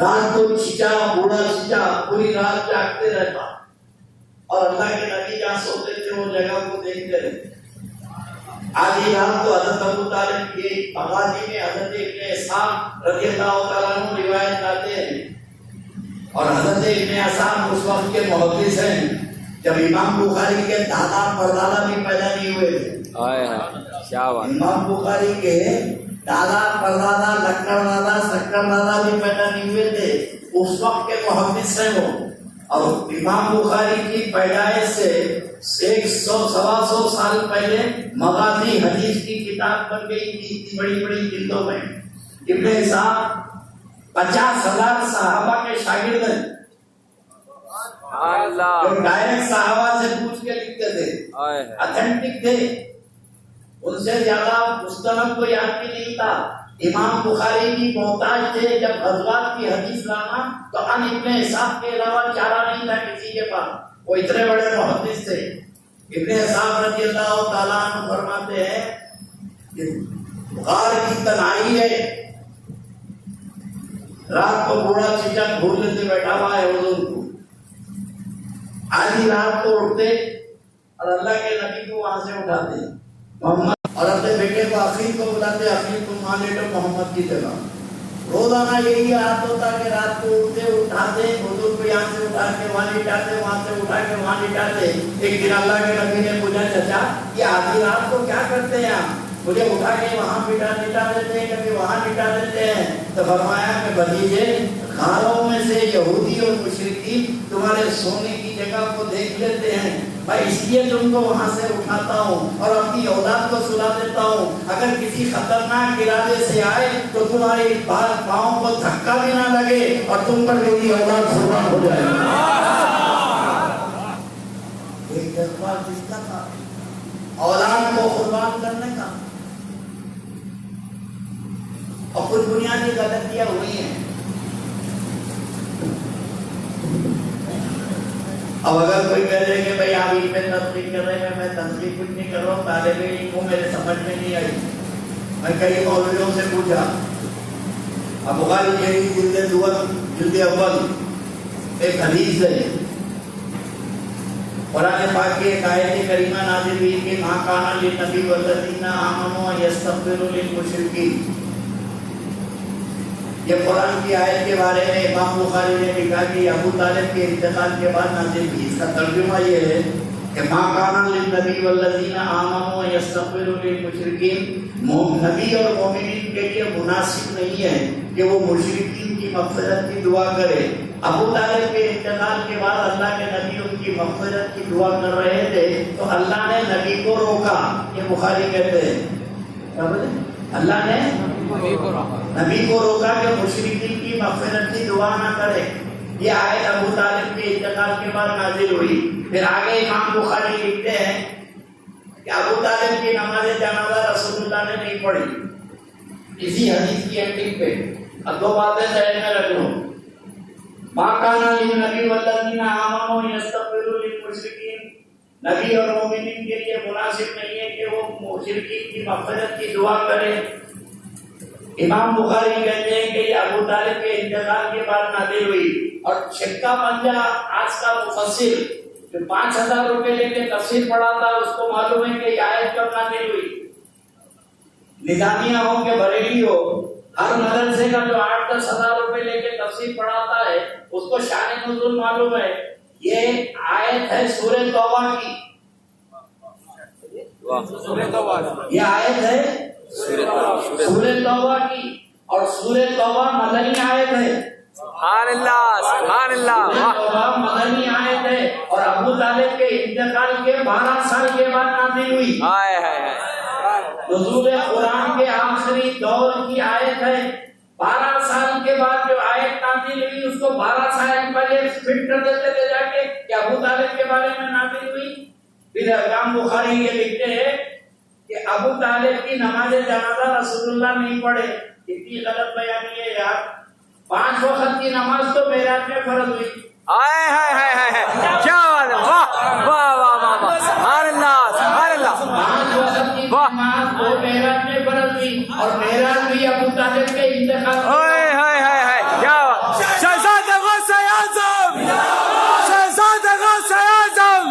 रात को खींचा, बूढ़ा खींचा, पूरी रात जागते रहता और अल्लाह के नबी जहाँ सोते थे वो जगह को देखते रहते। आधी रात को हज़रत अबू तालिब के बगाजी में हज़रत इब्ने असाम रज़ियल्लाहु ताला अन्हु रिवायत करते हैं। और हज़रत इब्ने असाम उस वक्त के मुहद्दिस हैं जब इमाम बुखारी के दादा परदादा भी पैदा नहीं हुए थे। हाय हाय, क्या बात। इमाम बुखारी के दादा परदादा, लक्कड़दादा, शक्करदादा भी पैदा नहीं हुए थे। उस वक्त के मुहद्दिस हैं वो। और इमाम बुखारी की पैदाइश से 100-125 साल पहले मगाजी हदीस की किताब बन गई थी, इतनी बड़ी जिल्दों में। इब्ने इसाक 50,000 सहाबा के शागिर्द हैं जो डायरेक्ट सहाबा से पूछ के लिखते थे, ऑथेंटिक थे। उनसे ज्यादा मुस्तनद को याद भी नहीं था। इमाम बुखारी भी मोहताज थे जब गज़वात की हदीस लाना तो अन इब्ने इसाक के अलावा चारा नहीं था किसी के पास। वो इतने बड़े मुहद्दिस थे। इब्ने इसाक रज़ियल्लाहु ताला अन्हु फरमाते हैं कि गार की तन्हाई है, रात को बूढ़ा चीचा घूरने से बैठा हुआ है हुजूर को। आधी रात को उठते और अल्लाह के नबी को वहां से उठाते मोहम्मद, और अपने बेटे को आखिरी को बुलाते, आखिरी तुम मान लेटो मोहम्मद की जगह। रोजाना यही हाथ होता कि रात को उठाते हुजूर को यहाँ से उठा के वहाँ लिटाते, वहाँ से उठा के वहाँ लिटाते। एक दिन अल्लाह के नबी ने पूछा, चाचा ये आधी रात को क्या करते हैं आप? मुझे उठा के वहाँ लिटा देते हैं, कभी वहाँ लिटा देते हैं। तो फरमाया कि भतीजे, खालों में से यहूदी और मुशरिकी तुम्हारे सोने की जगह को देख लेते हैं, मैं इसलिए तुमको वहां से उठाता हूँ और अपनी औलाद को सुला देता हूँ। अगर किसी खतरनाक इरादे से आए तो तुम्हारी पाँव को धक्का भी ना लगे और तुम पर मेरी औलाद सुबह हो जाए। एक जज्बा किसका था? औलाद को कुर्बान करने का। और कुछ बुनियादी गलतियां हुई हैं। अब अगर कोई कह दे कि भाई आप इन पे तस्वीर कर रहे हैं, मैं तस्वीर कुछ नहीं कर रहा हूँ, तालिब इल्म को मेरे समझ में नहीं आई। मैं कई मौलवियों से पूछा, अब बुखारी शरीफ जिल्द अव्वल एक हदीस है, कुरान पाक की एक आयत करीमा नाज़िल हुई कि मा काना लिन्नबी वल्लज़ीना आमनू यस्तग़फिरू लिलमुशरिकीन। ये कुरान की आयत के बारे में इमाम बुखारी ने लिखा कि अबू तालिब के इंतकाल के बाद नाज़िल हुई। इसका तर्जुमा ये है कि मा काना लिन्नबी वल्लज़ीना आमनू यस्तग़फिरू लिलमुशरिकीन। नबी और मोमिनीन के लिए मुनासिब नहीं है कि वो मुशरिकीन की मग़फ़िरत की दुआ करे। अबू तालिब के इंतकाल के बाद अल्लाह के नबी उनकी मग़फ़िरत की दुआ कर रहे थे, तो अल्लाह ने नबी को रोका। ये बुखारी कहते हैं, अल्लाह ने नबी को रोका कि मुशरिकीन की मग़फ़िरत की दुआ ना करे। ये आयत अबू तालिब के इंतकाल के बाद नाज़िल हुई। फिर आगे इमाम बुखारी लिखते हैं कि अबू तालिब की नमाज जनाज़ा रसूलुल्लाह ने नहीं पढ़ी। इसी हदीस की एंडिंग पे अब दो बातें ज़हन में रख लो। मा काना लिन्नबी वल्लज़ीना आमनू यस्तग़फिरू लिलमुशरिकीन। नबी और मोमिनीन के लिए मुनासिब नहीं है कि वो मुशरिकीन की मग़फ़िरत की दुआ करें। इमाम बुखारी कहते हैं कि ये अबू तालिब के इंतकाल के बाद नाज़िल हुई। और छिक्का पंजा आज का मुफस्सिर जो 5,000 रुपए लेके तफसीर पढ़ाता उसको मालूम है कि आयत कब नाज़िल हुई। निजामिया हो के बरेली हो, हर मदरसे का जो 8-10 हजार रुपए लेके तफसीर पढ़ाता है उसको शान नुज़ूल मालूम है। ये आयत है सूरह तौबा की। ये आयत है सूरह तौबा की, और सूरह तौबा मदनी आयत है। तौबा मदनी आयत है और अबू तालिब के इंतकाल के 12 साल के बाद नाज़िल हुई। नुज़ूल कुरान के आखिरी दौर की आयत है। 12 साल के बाद जो आयत नाज़िल हुई उसको 12 साल पहले फिट कर देते थे जाके कि अबू तालिब के बारे में नाज़िल हुई। फिर इमाम बुखारी ये लिखते हैं कि अबू तालिब की नमाज जनाजा रसूलुल्लाह नहीं पढ़े। कितनी गलत बयानी है यार। 5 वक्त की नमाज तो मेराज में फर्ज हुई। क्या बात है, वाह वाह वाह वाह वाह, सुभान अल्लाह। 5 वक्त की नमाज तो मेराज में फर्ज हुई और मेराज भी अबू तालिब के इंतकाल। क्या शहज़ाद गौस आज़म, शहज़ाद गौस आज़म।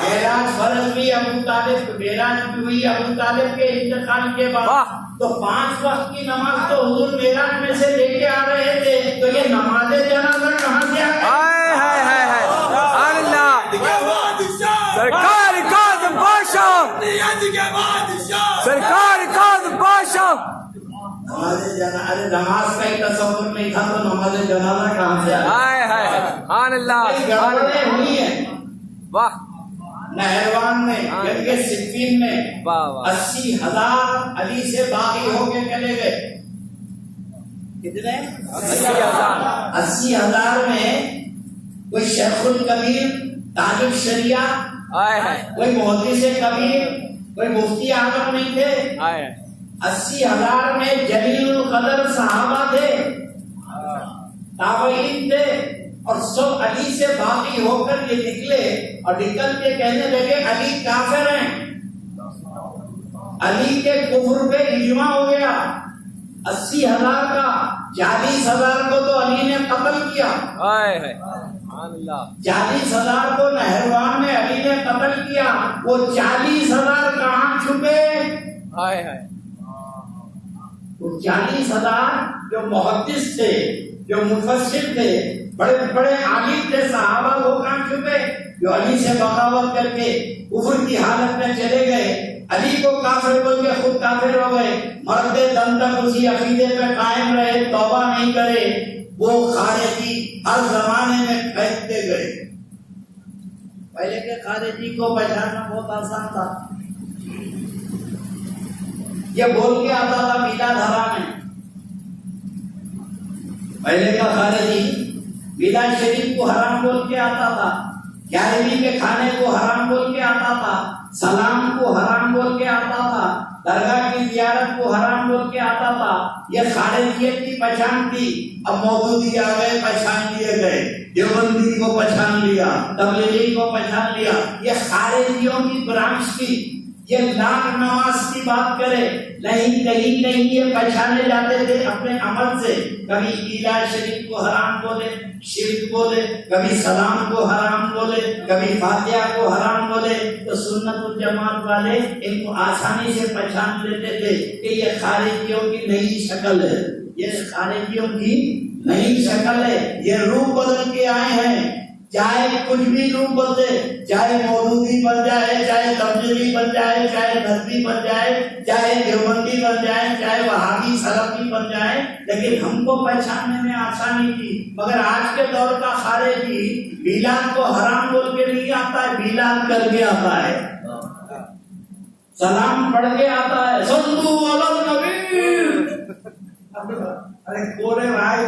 मेराज फर्ज भी अबू तालिब, मेराज भी हुई अबू तालिब के इंतकाल के बाद। तो 5 वक्त की नमाज तो हुजूर मेराज में से लेके आ रहे थे, तो ये नमाज जनाजा कहाँ से आ गई? सरकार काज़िम बादशाह, सरकार काज़िम बादशाह। अरे नमाज का ही तस्वुर नहीं था तो नमाज जनाजा कहाँ से आ गई? हुई है। वाह। नहरवान में, जंगे सिफ़ीन में 80,000 अली से बागी होके चले गए। कितने? 80,000 में कोई शेखुल कबीर, तालिब शरिया, कोई मुहद्दिस कबीर, कोई मुफ्ती आजम नहीं थे। 80,000 में जलीलुल कदर सहाबा थे, ताबईन थे, और सब अली से बागी होकर ये निकले और निकल के कहने लगे अली काफिर हैं। अली के कुफ्र पे इजमा हो गया। 80,000 का 40,000 को तो अली ने कत्ल किया। 40,000 को नहरवान में अली ने कत्ल किया। वो 40,000 कहाँ छुपे? वो 40,000 जो मुहद्दिस थे, जो मुफस्सिर थे, बड़े बड़े आलिम थे, सहाबा, वो कहाँ छुपे? जो अली से बगावत करके कुफ्र की हालत में चले गए, अली को काफिर बोल के खुद काफिर हो गए, मरते दम तक उसी अकीदे पे कायम रहे, तौबा नहीं करे, वो खारिजी हर जमाने में फैलते गए। पहले के खारिजी को पहचानना बहुत आसान था। ये बोल के आता था मीला धरा में। पहले का खारिजी मीला शरीफ को हराम बोल के आता था, 11वीं के खाने को हराम बोल के आता था, सलाम को हराम बोल के आता था, दरगाह की जियारत को हराम बोल के आता था। ये खारिजियत की पहचान थी। अब मौदूदी आ गए, पहचान लिए गए, देवबंदी को पहचान लिया, तबलीगी को पहचान लिया। ये खारिजियों की ब्रांच थी। ये लाख नमाज की बात करे, नहीं कहीं नहीं ये पहचाने जाते थे अपने अमल से। कभी ईला शरीफ को हराम बोले, शिर्क बोले, कभी सलाम को हराम बोले, कभी फातिहा को हराम बोले। तो सुन्नत जमात वाले इनको आसानी से पहचान लेते थे कि ये खारिजियों की नई शक्ल है, ये खारिजियों की नई शक्ल है, ये रूप बदल के आए हैं। चाहे कुछ भी रूप बदले, चाहे मौदूदी बन जाए, चाहे तबलीगी बन जाए, चाहे नदवी बन जाए, चाहे देवबंदी बन जाए, चाहे वहाबी सलफी बन जाए, लेकिन हमको पहचानने में आसानी थी। मगर आज के दौर का खारिजी बिलाल को हराम बोल के नहीं आता है, बिलाल करके आता है, सलाम पढ़ के आता है, सल्लू अला नबी। अरे कोरे भाई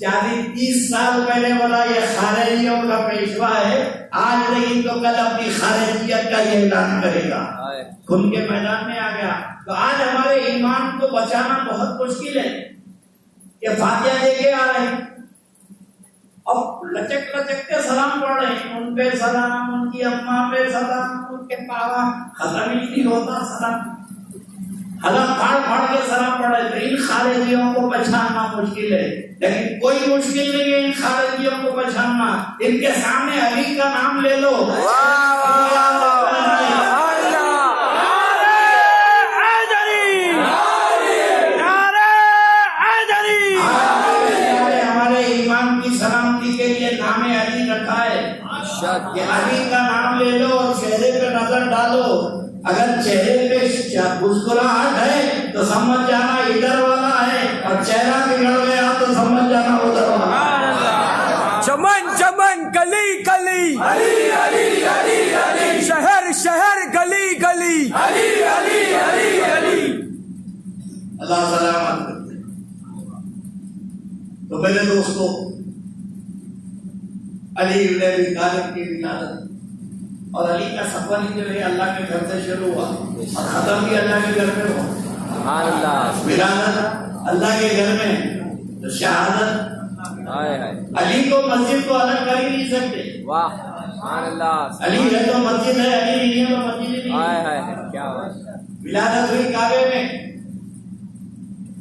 40-30 साल पहले वाला ये खारिजियों का पेशवा है, आज नहीं तो कल अपनी खारिजियत का ये ऐलान करेगा, खुल के मैदान में आ गया। तो आज हमारे ईमान को बचाना बहुत मुश्किल है। ये फातिहा देके आ रहे हैं, अब लचक लचक के सलाम पढ़ रहे हैं, उन पे सलाम, उनकी अम्मा पे सलाम, उनके पापा, खत्म ही नहीं होता सलाम, हलक फाड़ फाड़ के सलाम पढ़ रहे। तो इन खारिजियों को पहचानना मुश्किल है, लेकिन कोई मुश्किल नहीं है इन खारिजियों को पहचानना। इनके सामने अली का नाम ले लो, हमारे ईमान की सलामती के लिए नाम अली रखा है। ये अली का नाम ले लो और चेहरे पे नजर डालो, अगर चेहरे पे मुस्कुराहट है तो समझ जाना इधर वाला है, और चेहरा बिगड़ गया तो समझ जाना उधर वाला। चमन चमन गली गली अली अली अली अली, शहर शहर गली गली अली अली अली अली। अल्लाह सलामत करते। तो मेरे दोस्तों, अली इब्न अबी तालिब की विलादत और अली का सफर ही जो है अल्लाह के घर से शुरू हुआ और खत्म भी अल्लाह के घर में हुआ। विलादत अल्लाह के घर में, तो शहादत अली को मस्जिद को अलग कर ही नहीं सकते। वाह, अली है तो मस्जिद है, अली नहीं है तो मस्जिद ही नहीं है। क्या बात। विलादत हुई काबे में,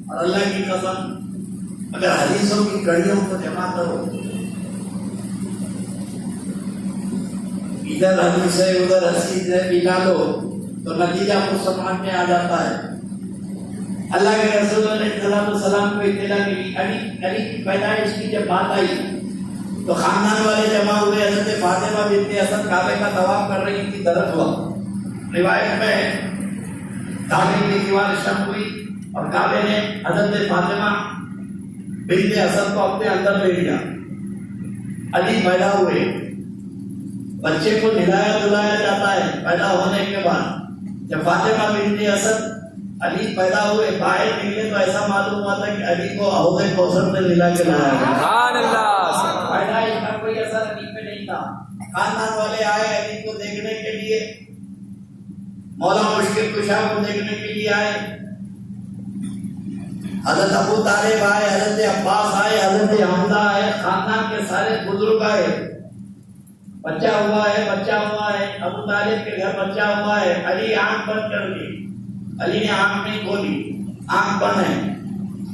और अल्लाह की कसम अगर हदीसों की कड़ियों को जमा करो, इधर हदीस है उधर हदीस है, मिला लो तो नतीजा मुसलमान में आ जाता है। अल्लाह के रसूल सलाम को इत्तला मिली, अली की पैदाइश की जब बात आई तो खानदान वाले जमा हुए। हज़रत फातिमा बिन्त असद काबे का तवाफ कर रही थी, दर्द हुआ। रिवायत में काबे की दीवार शक हुई और काबे ने हज़रत फातिमा बिन्त असद को अपने अंदर ले लिया। अली पैदा हुए, बच्चे को नहलाया धुलाया जाता है पैदा होने के बाद। जब फातिमा बिन्त असद अली पैदा हुए, बाहर निकले तो ऐसा मालूम हुआ था कि अली को हौज़े कौसर में मिला के लाया गया। पैदाइश का कोई असर अली पे नहीं था। खानदान वाले आए अली को देखने के लिए, मौला मुश्किल कुशा को देखने के लिए आए। हज़रत अबू तालिब आए, हज़रत अब्बास आए, हज़रत हमजा आए, खानदान के सारे बुजुर्ग आए। बच्चा हुआ है, अबू तालिब के घर बच्चा हुआ है। अली आंख बंद कर दी, अली ने आंख नहीं खोली, आंख बंद है।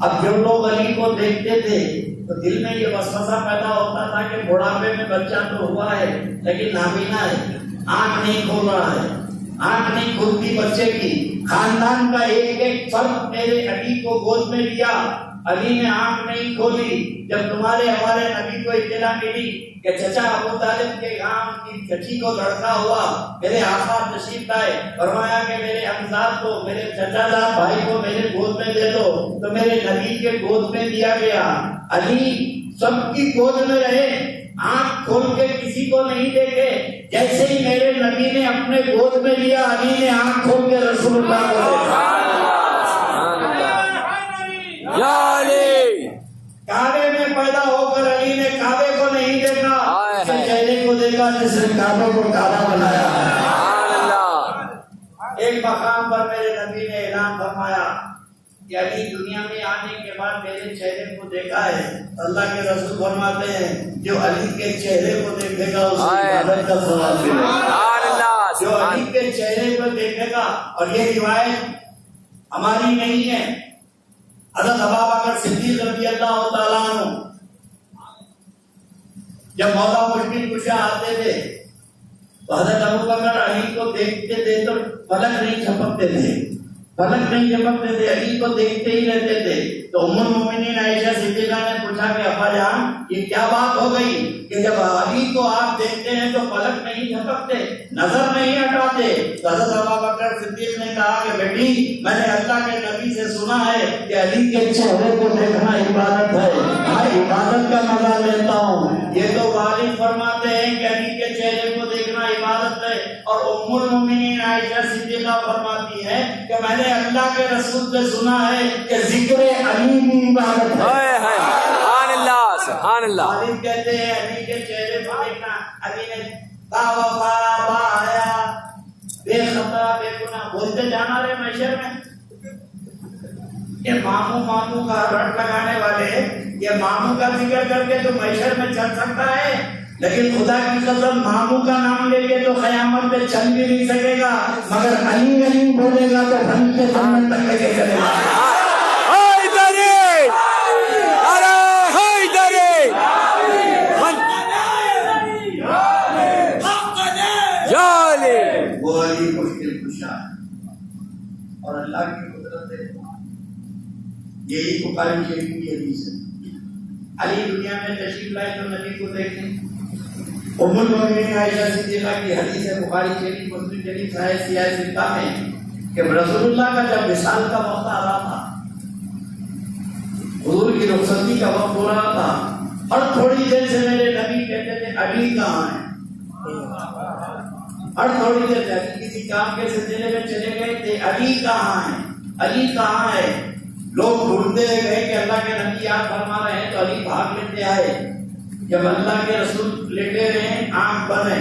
अब जो लोग अली को देखते थे तो दिल में ये वसवसा पैदा होता था कि बुढ़ापे में बच्चा तो हुआ है लेकिन नाबीना है, आंख नहीं खोल रहा है, आंख नहीं खुलती बच्चे की। खानदान का एक एक फर्द मेरे अली को गोद में लिया, अली ने आंख नहीं खोली। जब तुम्हारे हमारे नबी को इत्तला मिली कि चचा अबू तालिब के यहाँ उनकी चची को लड़का हुआ, मेरे आका तशरीफ लाए, फरमाया कि मेरे हमजाद को, मेरे चचाजाद भाई को मेरे गोद में दे दो, तो मेरे नबी के गोद में दिया गया। अली सबकी गोद में रहे, आंख खोल के किसी को नहीं देखे। जैसे ही मेरे नबी ने अपने गोद में लिया, अली ने आंख खोल के रसूलुल्लाह को देखा। काबे में पैदा होकर अली ने काबे को नहीं देखा, चेहरे को देखा जिसने काबे को काबा बनाया है। एक मकाम पर मेरे नबी ने ऐलान फरमाया कि अली दुनिया में आने के बाद मेरे चेहरे को देखा है। अल्लाह के रसूल फरमाते हैं जो अली के चेहरे को देखेगा उसे इबादत का सवाब मिलेगा। जो अली के चेहरे को देखेगा, और ये रिवायत हमारी नहीं है, हज़रत अबू बकर सिद्दीक़ रज़ियल्लाहु ताला अन्हु जब मौला मुश्किल कुशा आते थे तो हज़रत अबू बकर अली को देखते थे तो पलक नहीं झपकते थे, पलक नहीं झपकते थे, अली को देखते ही रहते थे। तो उम्मुल मोमिनीन आयशा सिद्दीक़ा ने पूछा कि अब्बा जान ये क्या बात हो गई कि जब अली को आप देखते हैं तो पलक नहीं झपकते, नजर नहीं हटाते? तो हज़रत अबू बकर सिद्दीक़ ने कहा कि बेटी मैंने अल्लाह के नबी से सुना है कि अली के चेहरे को देखना इबादत है, मैं इबादत का मजा लेता हूँ। ये तो वालिद फरमाते हैं कि अली के चेहरे को देखना इबादत है, और उम्मुल मोमिनीन आयशा सिद्दीक़ा फरमाती है कि मैंने अल्लाह के रसूल से सुना है कि जिक्र अली भी इबादत है। सुभान अल्लाह। वालिद कहते हैं अली के चेहरे को देखना, अली ने बावफा बाया बेखता बेगुनाह बोलते जाना रे महशर में। ये मामू मामू का रट लगाने वाले ये मामू का जिक्र करके तो महशर में चल सकता है, लेकिन खुदा की कसम मामू का नाम लेके तो क़यामत में चल भी नहीं सकेगा, मगर अली अली बोलेगा तो हम के जन्नत तक लेके चलेगा। वो अली मुश्किल कुशा है और अल्लाह की कुदरत है। यही बुखारी शरीफ की हदीस है। अली दुनिया में तशरीफ लाए तो नबी को देखें। उम्मुल मोमिनीन आयशा सिद्दीक़ा की हदीस है, बुखारी शरीफ, मुस्लिम शरीफ, सहीह सित्ता में कि रसूलुल्लाह का जब विसाल का वक्त आ रहा था, हुजूर की रुखसती का वक्त हो रहा था, हर थोड़ी देर से मेरे नबी कहते थे अली कहाँ है। हर थोड़ी देर से किसी काम के सिलसिले में चले गए थे, अली कहाँ है, अली कहाँ है। लोग ढूंढते गए कि अल्लाह के नबी याद फरमा रहे हैं, तो अली भाग लेते आए। जब अल्लाह के रसूल लेटे रहे, आंख बंद है,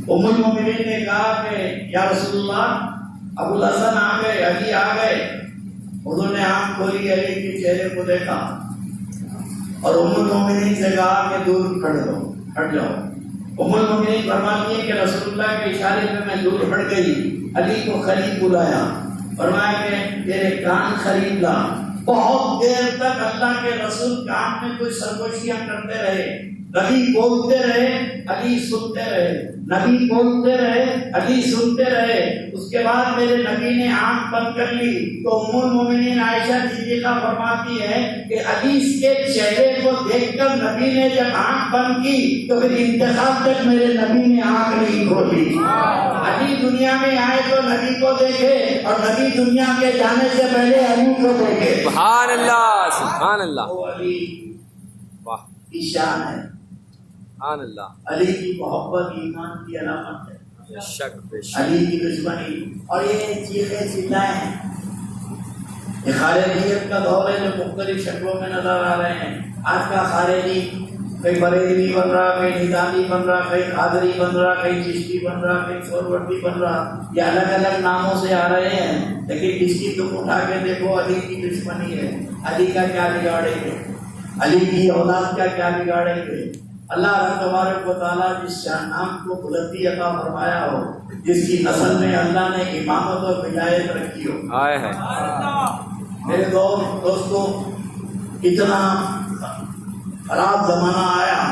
उम्मुल मोमिनीन ने कहा कि या रसूलुल्लाह अबुल हसन आ गए, अली आ गए। उन्होंने आंख खोली, अली के चेहरे को देखा और उम्मुल मोमिनीन से कहा कि दूर हट जाओ। उम्मुल मोमिनीन फरमाती है कि रसूलुल्लाह के इशारे पे मैं दूर हट गई, अली को करीब बुलाया, फरमाया कि तेरे कान करीब ला। बहुत देर तक अल्लाह के रसूल कान में कुछ सरगोशियां करते रहे, नबी बोलते रहे, अली सुनते रहे, नबी बोलते रहे, अली सुनते रहे। उसके बाद मेरे नबी ने आंख बंद कर ली तो उम्मुल मोमिनीन आयशा सिद्दीक़ा फरमाती है कि अली के चेहरे को देखकर नबी ने जब आंख बंद की तो फिर इंतखाब तक मेरे नबी ने आंख नहीं खोली। अली दुनिया में आए तो नबी को देखे और नबी दुनिया के जाने से पहले अली को देखे। सुभान अल्लाह, सुभान अल्लाह। वो अली वाह, की शान है। सुभान अल्लाह। अली की मोहब्बत ईमान की अलामत है। बेशक बेशक। अली की दुश्मनी और ये चीखें चिल्लाएं, ये खारिजियत का दौर है जो मुख्तलिफ शक्लों में नजर आ रहे हैं। आज का खारिजी कहीं बरेलवी बन रहा, कहीं निजामी बन रहा, कहीं कादरी बन रहा, कहीं चिश्ती बन रहा, कहीं सोरवर्दी बन रहा, ये अलग अलग नामों से आ रहे हैं। लेकिन किसकी तुम उठा के देखो, अली की दुश्मनी है। अली का क्या बिगाड़ेंगे, अली की औलाद का क्या बिगाड़ेंगे। अल्लाह तबारक व तआला जिस शान को बुलंदी अता फरमाया हो, जिसकी नस्ल में अल्लाह ने इमामत और विलायत रखी हो। आए हैं मेरे दोस्तों, इतना खराब जमाना आया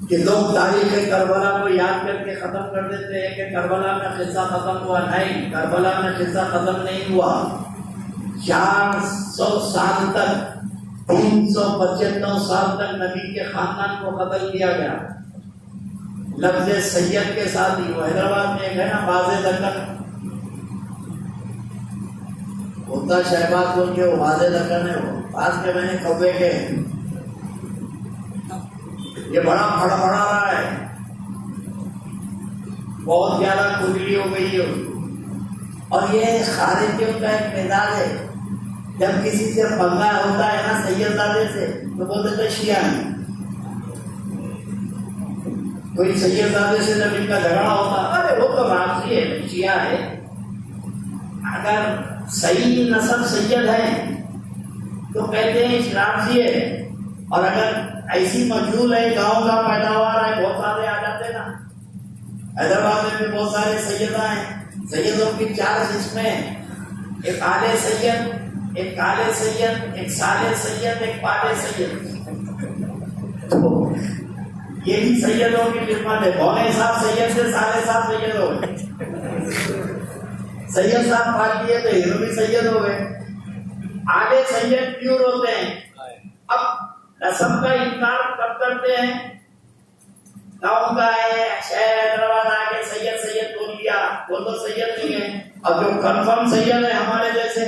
कि लोग तारीख करबला को याद करके खत्म कर देते हैं कि करबला में किस्सा खत्म हुआ। नहीं, करबला में किस्सा खत्म नहीं हुआ। 400 साल तक, 375 साल तक नबी के खानदान को कत्ल किया गया। लफ्ज़ सैयद के साथ ही वो हैदराबाद में एक है ना बाज़े दक्कन, होता शहबाज बोल के वो बाज़े दक्कन है, वो पास के मैंने कौवे के ये बड़ा फड़फड़ा रहा है, बहुत ज्यादा खुजली हो गई है। और ये खारिजियों का एक मिजाज है, जब किसी से पंगा होता है ना सैयदजादे से तो बोलते थे शिया है। कोई सैयदजादे से जब इनका झगड़ा होता, अरे वो तो राजी देखिए शिया है, अगर सही नस्ल सैयद है तो कहते हैं इस्लाम से है, और अगर ऐसी मजबूल है गांव का पैदावार है बहुत सारे आ जाते ना। हैदराबाद में बहुत सारे सैयदा हैं, सैयदों की 4 किस्में हैं, एक आले सैयद, एक काले सैयद, एक साले सैयद, एक पाले सैयद। तो ये भी सैयदों की किस्मत है। बौने साहब सैयद से साले साहब सैयद हो गए, सैयद साहब पाल दिए तो हीरो भी सैयद हो गए। आगे सैयद प्योर होते हैं। अब नस्ब का इनकार कब करते हैं? गाँव का है, शहर हैदराबाद आके सैयद सैयद बोल लिया, वो तो सैयद नहीं है। अब जो कन्फर्म सैयद है हमारे जैसे,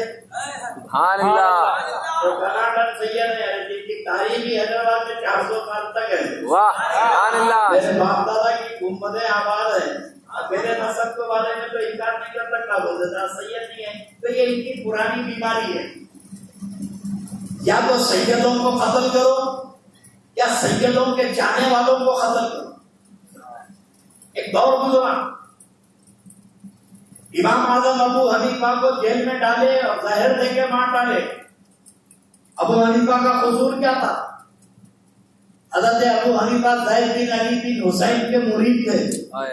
तो कर्नाटक सैयद है, जिनकी तारीख ही हैदराबाद में 400 साल तक है। मेरे बाप दादा की गुम्बदें आबाद है। मेरे नस्ब के बारे में तो इनकार नहीं कर सकता, बोल देता सैयद नहीं है। तो ये इनकी पुरानी बीमारी है। या तो सैयदों को कत्ल करो या सैयदों के चाहने वालों को कत्ल करो। एक दौर गुजरा, इमाम आजम अबू हनीफा को जेल में डाले और जहर देके मार डाले। अबू हनीफा का कसूर क्या था? हज़रत अबू हनीफा ज़ैद बिन अली बिन हुसैन के मुरीद थे,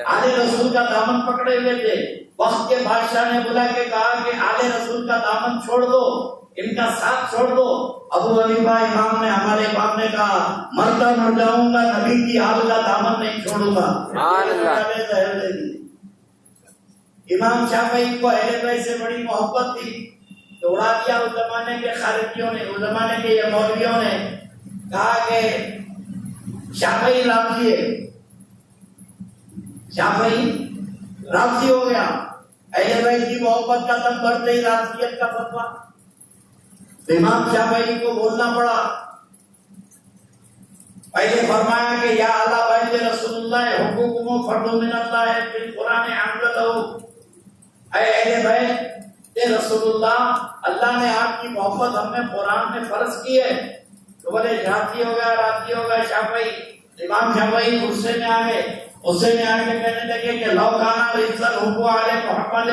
आले रसूल का दामन पकड़े हुए थे। वक्त के बादशाह ने बुला के कहा कि आले रसूल का दामन छोड़ दो, इनका साथ छोड़ दो। अबू हनीफा इमाम ने, हमारे इमाम ने कहा मरता मर जाऊंगा, नबी की आल का दामन नहीं छोड़ूंगा। इमाम शाफई को अहले बैत से बड़ी मोहब्बत थी, तो उड़ा दिया उस जमाने के खारिजियों ने, उस जमाने के ये मौलवियों ने कहा कि शाफई राफजी है, शाफई राफजी हो गया। अहले बैत की मोहब्बत का तब बढ़ते ही राफजियत का फतवा। इमाम शाफई को बोलना पड़ा। पहले फरमाया कि या अला बैत रसूलुल्लाह हुकुकुमु फर्दु मिनल्लाह फिल कुरान अनज़लहु, ऐ अहले बैत रसूलुल्लाह, अल्लाह ने आपकी मोहब्बत हमें कुरान में फर्ज की है। तो बोले राजी हो गया शाफई। इमाम शाफई गुस्से में आ गए, गुस्से में आके कहने लगे कि लौ काना रिसल हुकु अले मोहम्मद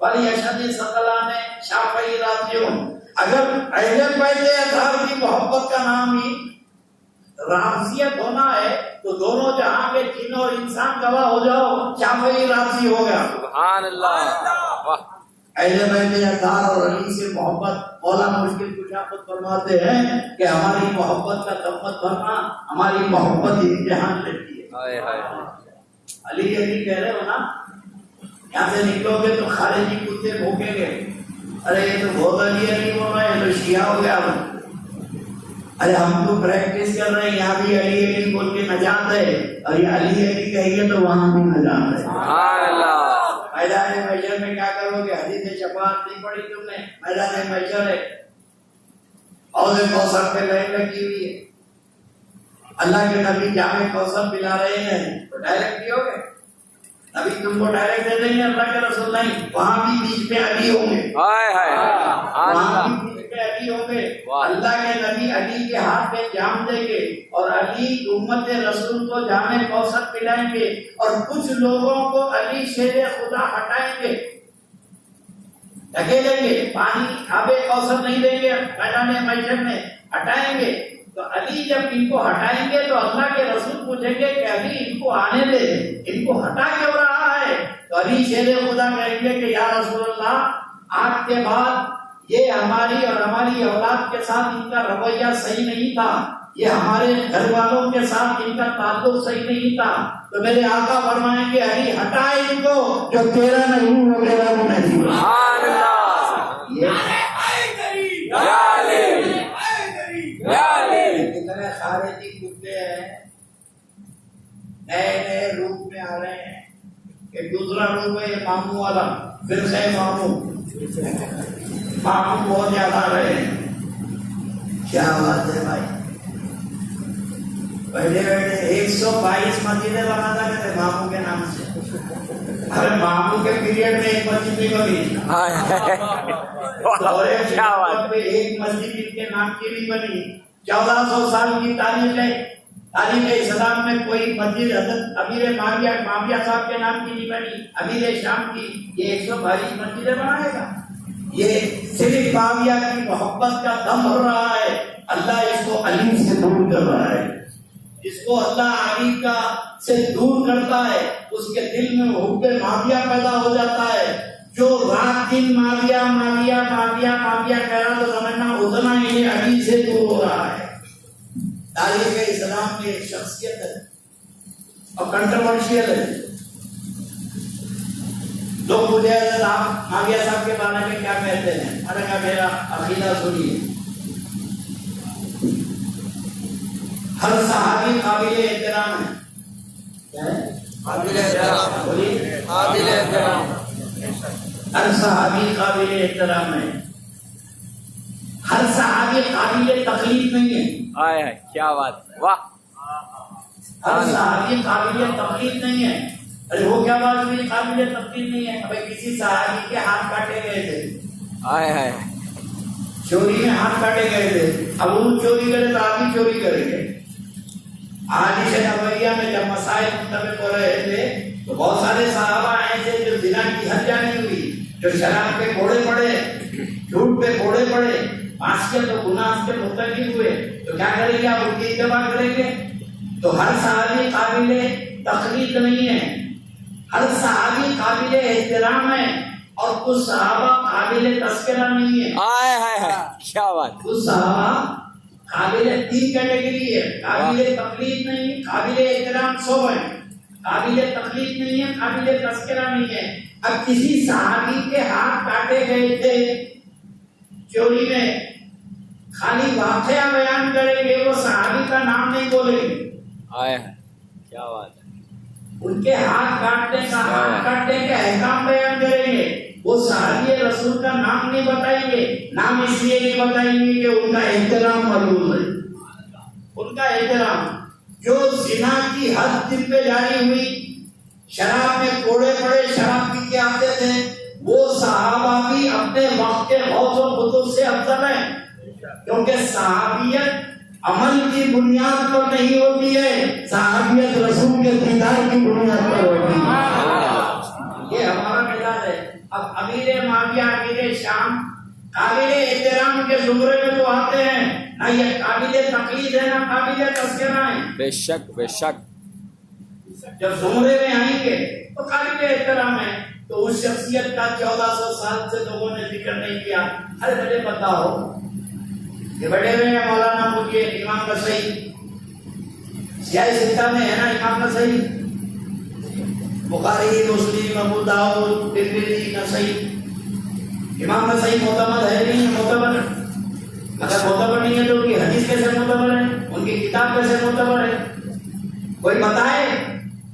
वली अशदी सकलाने शाफई राजियों। अगर अहले बैत अतहार की मोहब्बत का नाम ही राज़ियत होना है तो दोनों जहां के जिन और इंसान गवाह हो जाओ, शाफई राज़ी हो गया। सुभान अल्लाह। अहले बैत अतहार और अली से मोहब्बत मौला मुश्किल कुशा खुद फरमाते हैं कि हमारी मोहब्बत का तम्मत भरना, हमारी मोहब्बत इम्तिहान लेती है। अली कह रहे हो ना, यहाँ से निकलोगे तो खारिजी कुत्ते भूखेंगे। अरे ये तो बहुत अली बोल रहे हैं, तो शिया हो गया। अरे हम तो प्रैक्टिस कर रहे हैं, यहाँ भी अली बोल के नजात है, और ये अली कहेंगे तो वहां भी नजात है। मैदान महशर में क्या करोगे? हदीस शफाअत नहीं पढ़ी तुमने? मैदान महशर है, हौज़ कौसर पे लाइन लगी हुई है, अल्लाह के नबी जामे कौसर पिला रहे हैं, तो डायरेक्ट पियोगे? नबी तुमको डायरेक्ट दे देंगे, अल्लाह के रसूल नहीं। वहां भी बीच में अली होंगे, वहां भी बीच में अली होंगे। अल्लाह के नबी अली के हाथ में जाम देंगे और अली उम्मत रसूल को जामे कौसर पिलाएंगे, और कुछ लोगों को अली शेर खुदा हटाएंगे, धकेलेंगे, पानी आबे कौसर नहीं देंगे, मैदान महशर में हटाएंगे। तो अली जब इनको हटाएंगे तो अल्लाह के रसूल पूछेंगे कि अली इनको आने दे, इनको हटा क्यों रहा है? तो अली शेर खुदा कहेंगे कि या रसूलल्लाह, आज के बाद ये हमारी और हमारी औलाद के साथ इनका रवैया सही नहीं था, ये हमारे घर वालों के साथ इनका ताल्लुक सही नहीं था। तो मेरे आका फरमाएंगे अली हटा इनको, जो तेरा नहीं वो मेरा नहीं। कितने खारिजी कुत्ते हैं नए नए रूप में आ रहे हैं। एक दूसरा रूप है ये मामू वाला, फिर से मामू बहुत ज्यादा आ रहे हैं। क्या बात है भाई, पहले 122 मस्जिदें बनाता थे मामू के नाम से। अरे मामू के पीरियड में एक मस्जिद नहीं बनी, और एक मस्जिद इनके नाम की नहीं बनी। 1400 साल की तारीख है, तारीख इस्लाम में कोई मस्जिद हजरत अमीर माविया साहब के नाम की नहीं बनी, अमीर शाम की। ये 122 मस्जिदें बनाएगा। ये सिर्फ माविया की मोहब्बत का दम हो रहा है। अल्लाह इसको अली से दूर कर रहा है, इसको अल्लाह अली का से दूर करता है, उसके दिल में हुब्बे माविया पैदा हो जाता है। जो रात दिन माविया माविया माविया माविया कह रहा तो समझना उतना ही अली से दूर हो रहा है। तारीख इस्लाम की एक शख्सियत है और कंट्रोवर्शियल है। लोग मुझे आप माविया साहब के बारे में क्या कहते हैं, मैंने कहा मेरा अकीदा सुनिए। हर सहाबी काबिल एहतराम है। क्या है? काबिल एहतराम। बोलिए। काबिल एहतराम। हर सहाबी काबिल एहतराम है। हर सहाबी काबिल तकलीफ नहीं है। आए है, क्या बात, वाह। हर सहाबी काबिल तकलीफ नहीं है। अरे वो क्या बात हुई, काबिल तकलीफ नहीं है? भाई किसी सहाबी के हाथ काटे गए थे, आए है, चोरी में हाथ काटे गए थे। अब वो चोरी करे तो आप भी चोरी करेंगे। हादिस नबविया में जब मसाइल मुंतबिक हो रहे थे तो बहुत सारे सहाबा ऐसे जो जिना की हद जानी हुई, जो शराब पे घोड़े पड़े, झूठ पे घोड़े पड़े, मासियत और गुनाह के मुर्तकिब हुए, तो क्या करेंगे आप? उनकी इत्तबा करेंगे। तो हर सहाबी काबिल तकलीफ नहीं है, हर सहाबी काबिल एहतराम है और कुछ सहाबा काबिल तस्करा नहीं है। आए है, क्या बात। कुछ सहाबा काबिल 3 कैटेगरी है, काबिल तकलीफ नहीं, काबिल एहतराम सब है। काबिल तकलीफ नहीं है, काबिल तस्करा नहीं है। अब किसी सहाबी के हाथ काटे गए थे चोरी में, खाली वाकया बयान करेंगे, वो सहाबी का नाम नहीं बोलेंगे। आए है, क्या बात है। उनके हाथ काटने का अहकाम बयान करेंगे, वो सहाबी रसूल का नाम नहीं बताएंगे। नाम इसलिए नहीं बताएंगे कि उनका एहतराम मौजूद है, उनका एहतराम। जो जिना की हद जिन पे जारी हुई, शराब में कोड़े पड़े, शराब पी के आते थे, वो सहाबा भी अपने वक्त के गौस और खुतूब से अफजल है, क्योंकि सहाबियत अमल की बुनियाद पर नहीं होती है, सहाबियत रसूल के दीदार की बुनियाद पर होती है। ये हमारा मिजाज है। अब अमीर माविया, अमीर शाम काबिल एहतराम के जुमरे में तो आते हैं ना, ये काबिल तकलीद है ना काबिल तस्करा है। बेशक बेशक। जब जुमरे में आएंगे तो काबिल एहतराम है। तो उस शख्सियत का 1400 साल से लोगों ने जिक्र नहीं किया। अरे मुझे बताओ, ये बड़े हुए हैं मौलाना, मुझे इमाम नसई सियाह सित्ता में है ना, इमाम नसई, बुखारी, मुस्लिम, अबू दाऊद, तिरमिज़ी, नसई। इमाम नसई मोतबर है नहीं, मोतबर। अगर मोतबर नहीं है तो उनकी हदीस कैसे मोतबर है, उनकी किताब कैसे मोतबर है? कोई बताए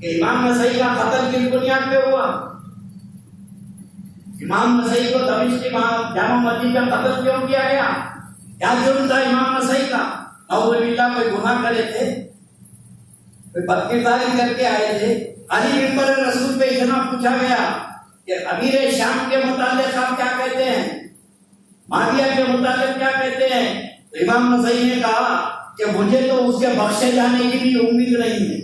कि इमाम नसई का कत्ल किस बुनियाद पे हुआ? इमाम नसई को दमिश्क जामा मस्जिद में कत्ल क्यों किया गया? क्या जुर्म था इमाम नसई का? नौजुबिल्लाह कोई गुनाह करे थे, कोई बदकिरदारी करके आए थे। अली मिंबर रसूल पे इतना पूछा गया कि अमीर शाम के मुतालिक आप क्या कहते हैं, माविया के मुतालिक क्या कहते हैं? तो इमाम नसई ने कहा कि मुझे तो उसके बख्शे जाने की भी उम्मीद नहीं है,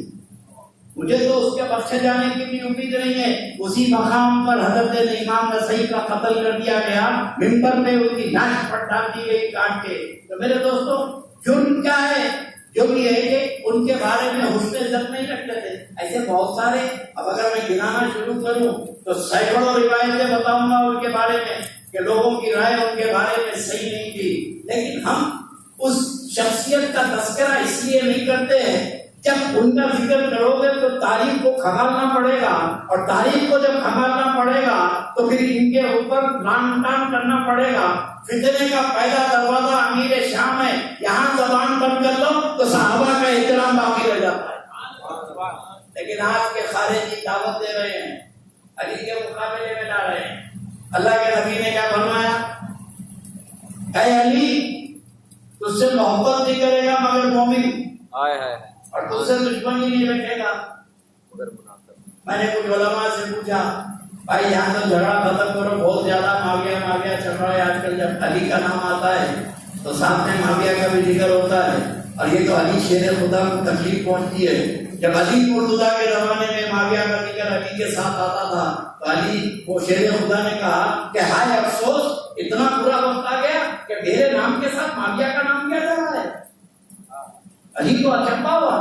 मुझे तो उसके बख्शे जाने की भी उम्मीद नहीं है। उसी मकाम पर हजरत इमाम नसई का कत्ल कर दिया गया, मिंबर में उनकी लाश पर डाल दी गई काट के। तो मेरे दोस्तों, जुर्म क्या है? जुर्म ये है कि उनके बारे में हुस्न इज्जत नहीं रखते थे। ऐसे बहुत सारे, अब अगर मैं गिनाना शुरू करूं तो सैकड़ों रिवायतें बताऊंगा उनके बारे में कि लोगों की राय उनके बारे में सही नहीं थी। लेकिन हम उस शख्सियत का तस्करा इसलिए नहीं करते हैं, जब उनका जिक्र करोगे तो तारीख को खंगालना पड़ेगा, और तारीख को जब खंगालना पड़ेगा तो फिर इनके ऊपर लान-तान करना पड़ेगा। फितने का पहला दरवाजा अमीर शाम है, यहाँ जबान बंद कर लो तो सहाबा का एहतराम बाकी रह जाता है। लेकिन आज के खारिजी दावत दे रहे हैं, अली के मुकाबले में ला रहे हैं। अल्लाह के नबी ने क्या फरमाया? ऐ अली, तुझसे मोहब्बत नहीं करेगा मगर मोमिन, आए है, और तुझसे दुश्मनी नहीं रखेगा। मैंने कुछ उलमा से पूछा, भाई यहाँ तो झगड़ा खत्म करो, बहुत ज्यादा माविया माविया चल रहा है आजकल। जब अली का नाम आता है तो साथ में माविया का भी जिक्र होता है। और ये तो अली शेर खुदा को तकलीफ पहुंचती है। जब अली मुर्तजा के जमाने में माविया का जिक्र अली के साथ आता था तो अली वो शेर खुदा ने कहा कि हाय अफसोस, इतना बुरा वक्त आ गया कि मेरे नाम के साथ माविया का नाम किया जा रहा है। अली को अचंभा हुआ।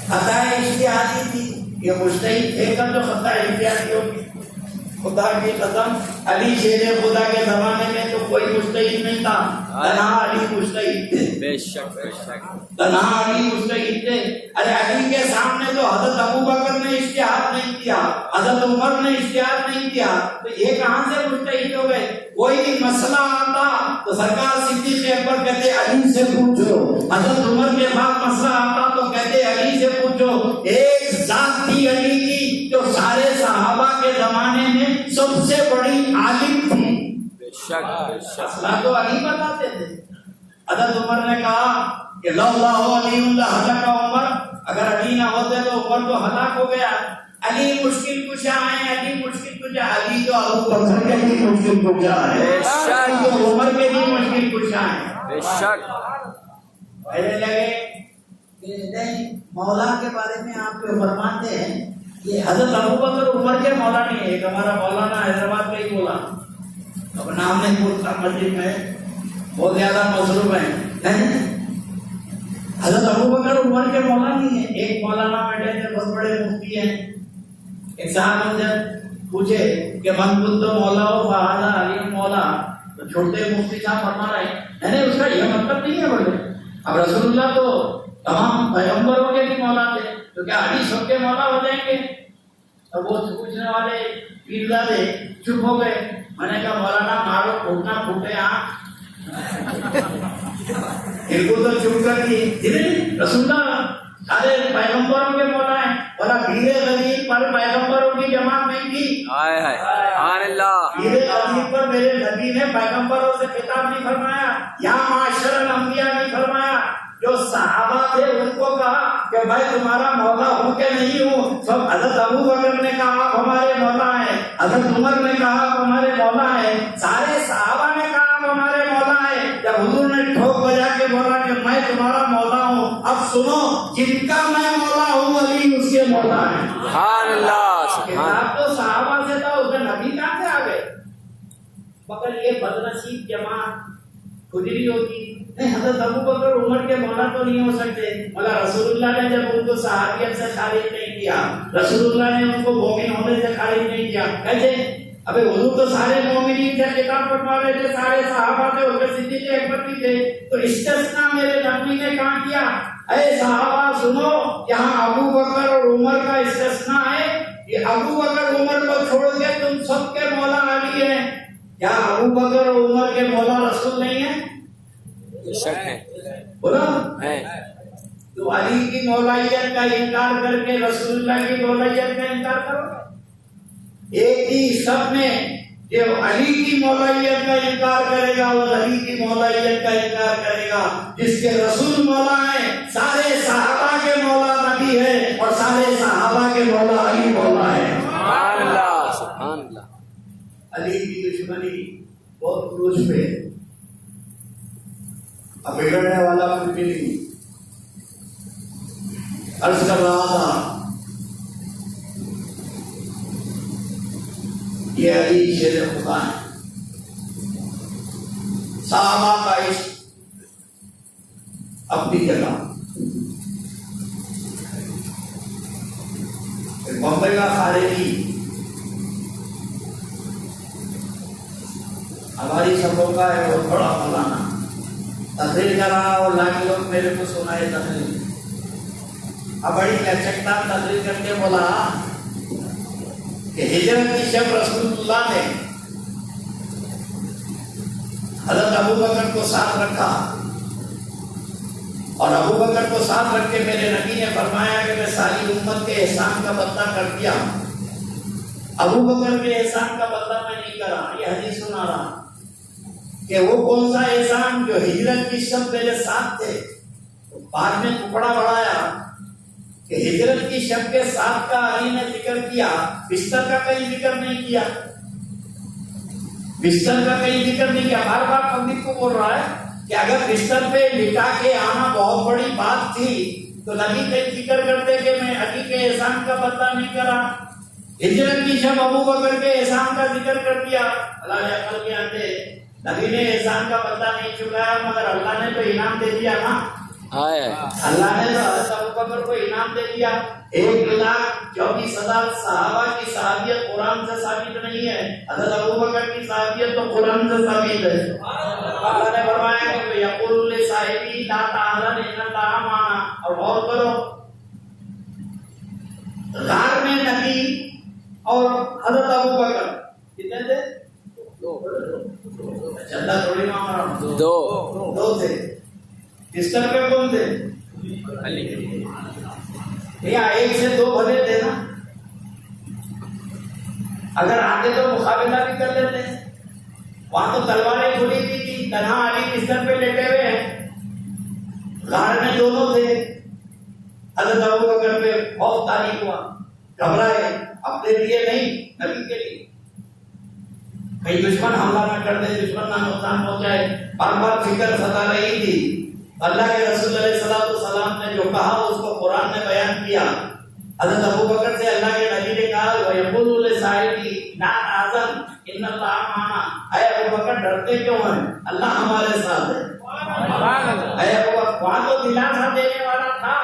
खताए इश्तिहादी थी, ये मुजतहिद थे कर जो खताए इश्तिहादी होगी। खुदा की कसम, अली शेर खुदा के जमाने में तो कोई मुजतहिद नहीं था, तन्हा अली मुजतहिद थे। बेशक बेशक तन्हा अली मुजतहिद थे। अरे अली के सामने तो हजरत अबू बकर ने इश्तिहाद नहीं किया, हजरत उमर ने इश्तिहाद नहीं किया, तो ये कहां से मुजतहिद हो गए? कोई मसला आता तो सरकार सिद्दीक़ अकबर कहते अली से पूछो, हजरत उमर के पास मसला आता तो कहते अली से पूछो। एक जात थी अली की जो सारे सहाबा के जमाने में सबसे बड़ी आलिम थी। बेशक बेशक मसला तो अली बताते थे। हजरत उमर ने कहा कि लल्लाहु अली हलाका उमर, अगर अली ना होते तो उमर तो हलाक हो गया। अली मुश्किल कुशा है, अली मुश्किल कुशा, अली तो अबू बकर के भी मुश्किल कुशा है, अली तो उमर के भी मुश्किल कुशा है। बेशक पहले लगे कि नहीं, मौला के बारे में आप जो फरमाते हैं ये हजरत अबू बकर उमर के मौला नहीं है। एक हमारा मौलाना हैदराबाद में ही बोला, अब नाम नहीं बोलता, मस्जिद में बहुत ज्यादा मसरूफ है। हजरत अबू बकर उमर के मौला नहीं है। एक मौलाना बैठे थे, बहुत बड़े मुफ्ती हैं, एक साहब उनसे पूछे कि मन बुद्ध मौला हो बहादा अली मौला, तो छोटे मुफ्ती साहब फरमा रहे नहीं, उसका यह मतलब नहीं है। बोले अब रसूलुल्लाह तो तमाम पैगंबरों के भी मौला थे, तो क्या अली सबके मौला हो जाएंगे? तो वो पूछने वाले पीरजादे चुप हो गए। मैंने कहा मौलाना मारो फूटना फूटे आँख, इनको तो चुप कर दिए। रसूलुल्लाह सारे पैगंबरों के मौला है। बोला भीरे गरीब पर पैगंबरों की जमात नहीं थी। हाय हाय सुभान अल्लाह। भीरे गरीब पर मेरे नबी ने पैगंबरों से खिताब नहीं फरमाया, या माशरल अंबिया नहीं फरमाया। जो सहाबा थे उनको कहा कि भाई तुम्हारा मौला हूँ कि नहीं हूँ। सब हजरत अबू बकर ने कहा आप हमारे मौला है, हजरत उमर ने कहा आप हमारे मौला है, सारे सहाबा ने कहा आप हमारे मौला है। जब हुजूर ने ठोक बजा के बोला कि मैं तुम्हारा मौला हूँ, अब सुनो जिनका मैं मौला हूँ अली उसके मौला है। सुभान अल्लाह सुभान। आप तो सहाबा से था, उसके नबी कहाँ से आ गए? मगर ये बदनसीब जमात गुजरी होती नहीं। हजरत अबू बकर उमर के मौला तो नहीं हो सकते, मगर रसूलुल्लाह ने जब उनको सहाबियत से खारिज नहीं किया, रसूलुल्लाह ने उनको मोमिन होने से खारिज नहीं किया। कैसे? अबे हुजूर तो सारे मोमिनीन से खिताब फरमा रहे थे, सारे सहाबा थे, उनके सिद्दीक़ अकबर भी थे, तो इस्तिस्ना मेरे नबी ने कहाँ किया? ऐ सहाबा सुनो, यहाँ अबू बकर और उमर का इस्तिस्ना है। ये अबू बकर उमर को छोड़ के तुम सबके मौला अली है। क्या अबू बकर और उमर के मौला रसूल नहीं है? बेशक है बोलो है। तो अली की मौलाइयत का इनकार करके रसूलुल्लाह की मौलाइयत का इनकार करो। एक ही शब्द में जो अली की मौलाइयत का इनकार करेगा वो अली की मौलाइयत का इनकार करेगा। जिसके रसूल मौला है, सारे सहाबा के मौला नबी है और सारे सहाबा के मौला अली मौला है। सुभान अल्लाह सुभान अल्लाह। अली की दुश्मनी बहुत क्रूज पे है। अब बिगड़ने वाला कुछ भी नहीं। अर्ज कर रहा था ये अली शेर खुदा है। सहाबा का इश्क अपनी जगह। बम्बई का खारेजी हमारी सबों का है बहुत बड़ा मौलाना तकरीर कर रहा और लाख लोग मेरे को सुनाए तकरीर। अब बड़ी लचकदार तकरीर करके बोला कि हिजरत की शब रसूलुल्लाह ने हजरत अबू बकर को साथ रखा और अबू बकर को साथ रख के मेरे नबी ने फरमाया कि मैं सारी उम्मत के एहसान का बदला कर दिया। अबू बकर के एहसान का बदला मैं नहीं करा। ये हदीस सुना रहा कि वो कौन सा एहसान जो हिजरत की शब मेरे साथ थे। तो बाद में टुकड़ा बढ़ाया कि हिजरत की शब के साथ का अली ने जिक्र किया, बिस्तर का कहीं जिक्र नहीं किया। बिस्तर का कहीं जिक्र नहीं किया। बार बार पंडित को बोल रहा है कि अगर बिस्तर पे लिटा के आना बहुत बड़ी बात थी तो नबी का जिक्र करते कि मैं अली के एहसान का बदला नहीं करा। हिजरत की शब अबू बकर के एहसान का जिक्र कर दिया, अल्लाह ने अकल के आते नबी ने एहसान का बदला नहीं चुकाया, मगर अल्लाह ने तो इनाम दे दिया ना। अल्लाह ने तो हज़रत अबू बकर को इनाम दे दिया। 1,24,000 सहाबा की सहाबियत कुरान से साबित नहीं है, हज़रत अबू बकर की सहाबियत तो कुरान से साबित है। अल्लाह ने फरमाया कि यक़ूलु लिसाहिबी ला तहज़न इन्नल्लाह माना। और गौर करो, गार में नबी और हज़रत अबू बकर कितने थे? चंदा थोड़ी मांग रहा हूं, दो थे। बिस्तर पे कौन थे? अली। या एक से दो भले थे ना, अगर आगे तो मुकाबला भी कर लेते हैं। वहां तो तलवारें खुली थी, तन्हा अली बिस्तर पे लेटे हुए हैं, गार में दोनों थे। हज़रत अबू बकर पे बहुत तारीफ हुआ, घबराए, अपने लिए नहीं नबी के लिए, कहीं दुश्मन हमला न कर दे, दुश्मन ना नुकसान पहुंचाए। बार बार फिक्र सता रही थी। अल्लाह के रसूल सलाम ने जो कहा उसको कुरान ने बयान किया। हज़रत अबू बकर से अल्लाह के नबी ने कहा वयक़ूलु लिसाहिबी ला तहज़न इन्नल्लाह माना। ऐ अबू बकर डरते क्यों हैं? अल्लाह हमारे साथ है। ऐ अबू बकर, वहां तो दिलासा देने वाला था,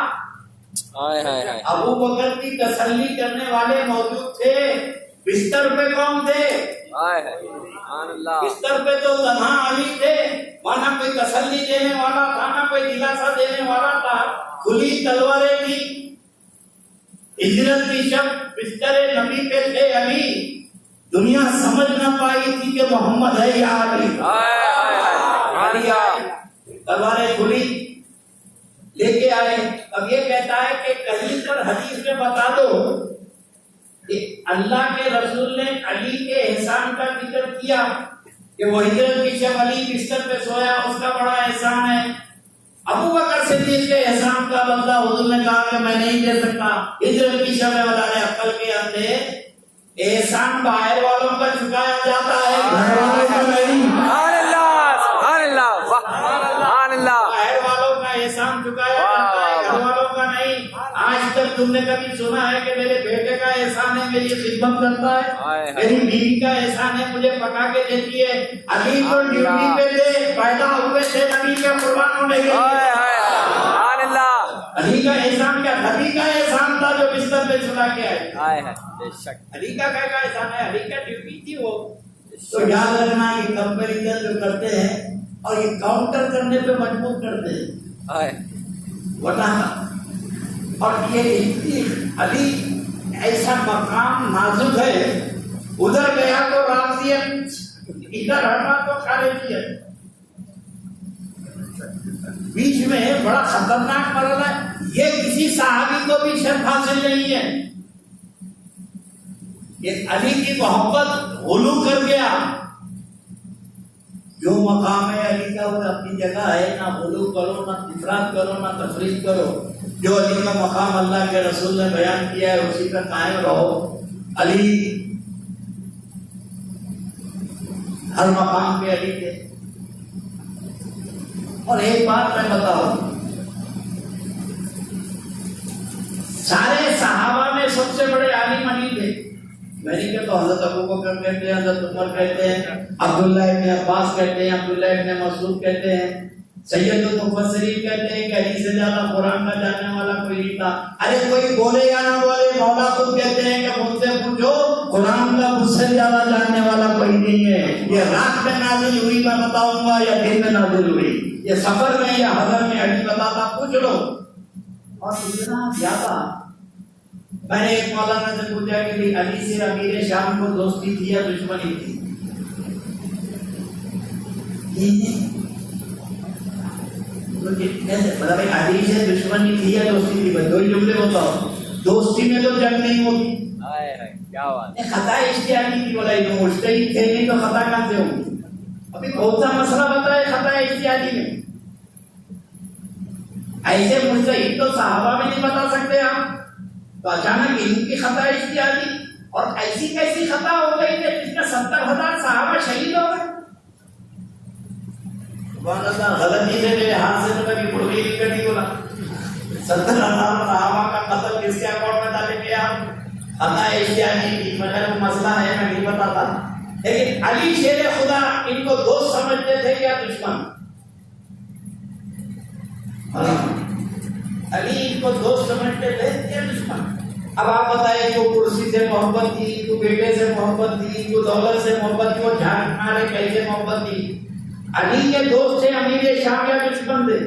अबू बकर की तसल्ली करने वाले मौजूद थे। बिस्तर पे कौन थे? बिस्तर पे तो तन्हा अली थे, वहां कोई तसल्ली देने वाला था, ना कोई दिलासा देने वाला था। खुली तलवारें थी। हिजरत की शब बिस्तरे नबी पे थे अली। दुनिया समझ न पाई थी कि मोहम्मद है या अली। तलवारें खुली लेके आए। अब ये कहता है कि कहीं पर हदीस में बता दो कि अल्लाह के रसूल ने अली के एहसान का जिक्र किया कि वो हिजरत की शब अली बिस्तर पे सोया, उसका बड़ा एहसान है। अबू बकर सिद्दीक के एहसान का बदला हुजूर ने कहा कि मैं नहीं दे सकता। हिजरत की शब में बता अक्ल के अंदर एहसान बाहर वालों का चुकाया जाता है, घर वालों का नहीं। बाहर वालों का एहसान चुकाया जाता है, घर वालों का नहीं। आज तक तुमने कभी सुना है कि मेरे बेटे का एहसान है, मेरी खिदमत करता है, मेरी बीवी का एहसान है, मुझे पका के देती है। अली तो ड्यूटी पे थे, पैदा हुए थे नबी के कुर्बान होने के लिए। अली का एहसान क्या? नबी का एहसान था जो बिस्तर पे छुड़ा के आए। अली का क्या एहसान है? अली का ड्यूटी थी वो। तो याद रखना ये कंपैरिजन जो करते हैं और ये काउंटर करने पे मजबूर करते हैं, वरना और ये अली ऐसा मकाम नाजुक है, उधर गया तो राजियत, इधर हटा तो खालिदियत, बीच में बड़ा खतरनाक मरहला है। ये किसी सहाबी को भी शर्फ हासिल नहीं है। ये अली की मोहब्बत गुलू कर गया। जो मकाम है अली का वो अपनी जगह है, ना गुलू करो, ना इफरात करो, ना तफरीक करो। जो अली का मकाम अल्लाह के रसूल ने बयान किया है उसी पर कायम रहो। अली हर मकाम पे अली थे। और एक बात मैं बताऊं, सारे सहाबा में सबसे बड़े आलिम अली थे। मैंने क्या तो हज़रत अबू बकर कहते हैं, हज़रत उमर कहते हैं, अब्दुल्लाह इब्न अब्बास कहते हैं, अब्दुल्लाह इब्न मसूद कहते हैं, सैयदुल मुफस्सिरीन कहते हैं कि अली से ज्यादा कुरान का जानने वाला कोई नहीं था। अरे कोई बोले या ना बोले, मौला खुद कहते हैं कि मुझसे पूछो, कुरान का मुझसे ज्यादा जानने वाला कोई नहीं है। ये रात में नाजिल हुई मैं बताऊंगा या दिन में नाजिल हुई, ये सफर में या हज़र में अली बताता, पूछ लो। और इतना ज्यादा मैंने एक मौलाना से पूछा कि अली से अमीर शाम को दोस्ती थी या दुश्मनी थी? मतलब अली से दुश्मनी थी या दोस्ती थी? दो ही जुमले बताओ। दोस्ती में तो जंग नहीं होती। क्या बात है? खता इश्तिहादी की बोला, मुश्तहिद थे नहीं तो खता कहां से होगी? अभी कौन सा मसला बताए खता इश्तिहादी में? ऐसे मुश्तहिद तो सहाबा में नहीं बता सकते आप, तो अचानक इनकी खता इश्तिहादी। और ऐसी कैसी खता हो गई कि जिसमें 70,000 सहाबा शहीद हो गए? गलती से मेरे हाथ से तो कभी मुर्गी नहीं कटी बोला 70,000 सहाबा का कत्ल किसके अकाउंट में डालेंगे आप? अल्लाह एशिया की मगर वो मसला है, मैं नहीं बताता। लेकिन अली शेर खुदा इनको दोस्त समझते थे या दुश्मन? अली इनको दोस्त समझते थे या दुश्मन? अब आप बताइए, को कुर्सी से मोहब्बत थी, को बेटे से मोहब्बत थी, को दौलत से मोहब्बत थी, वो झाड़ मारे कैसे मोहब्बत थी? अली के दोस्त थे अमीर शाम या दुश्मन थे?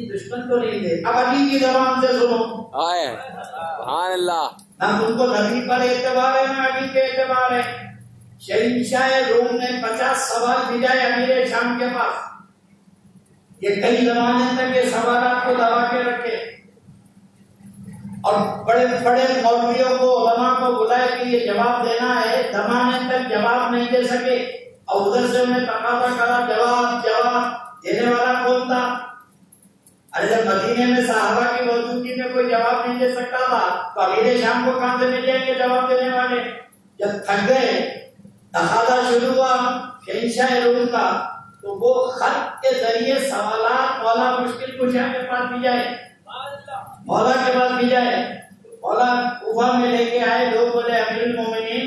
दुश्मन तो नहीं थे। अब अली की जबान से सुनो, आए सुभान अल्लाह। ना तुमको नबी पर एतबार है ना अली पे एतबार है। शहंशाह रोम ने 50 सवाल भिजाए अमीर शाम के पास, ये कई जमाने तक ये सवालात को दबा के रखे और बड़े बड़े मौलवियों को उलमा को बुलाए कि ये जवाब देना है, जमाने तक जवाब नहीं दे सके और उधर से उन्हें तकाजा करा जवाब देने वाला कौन था? अरे जब मदीने में सहाबा की मौजूदगी में कोई जवाब नहीं दे सकता था तो अमीर शाम को कहां से मिल जाएंगे जवाब देने वाले? जब थक गए, तकाजा शुरू हुआ शहंशाह रूम का, तो वो खत के जरिए सवालात मौला मुश्किल कुशा के पास भी जाए, मौला के पास भी जाए। मौला कूफा में लेके आए, लोग बोले अमीरुल मोमिनीन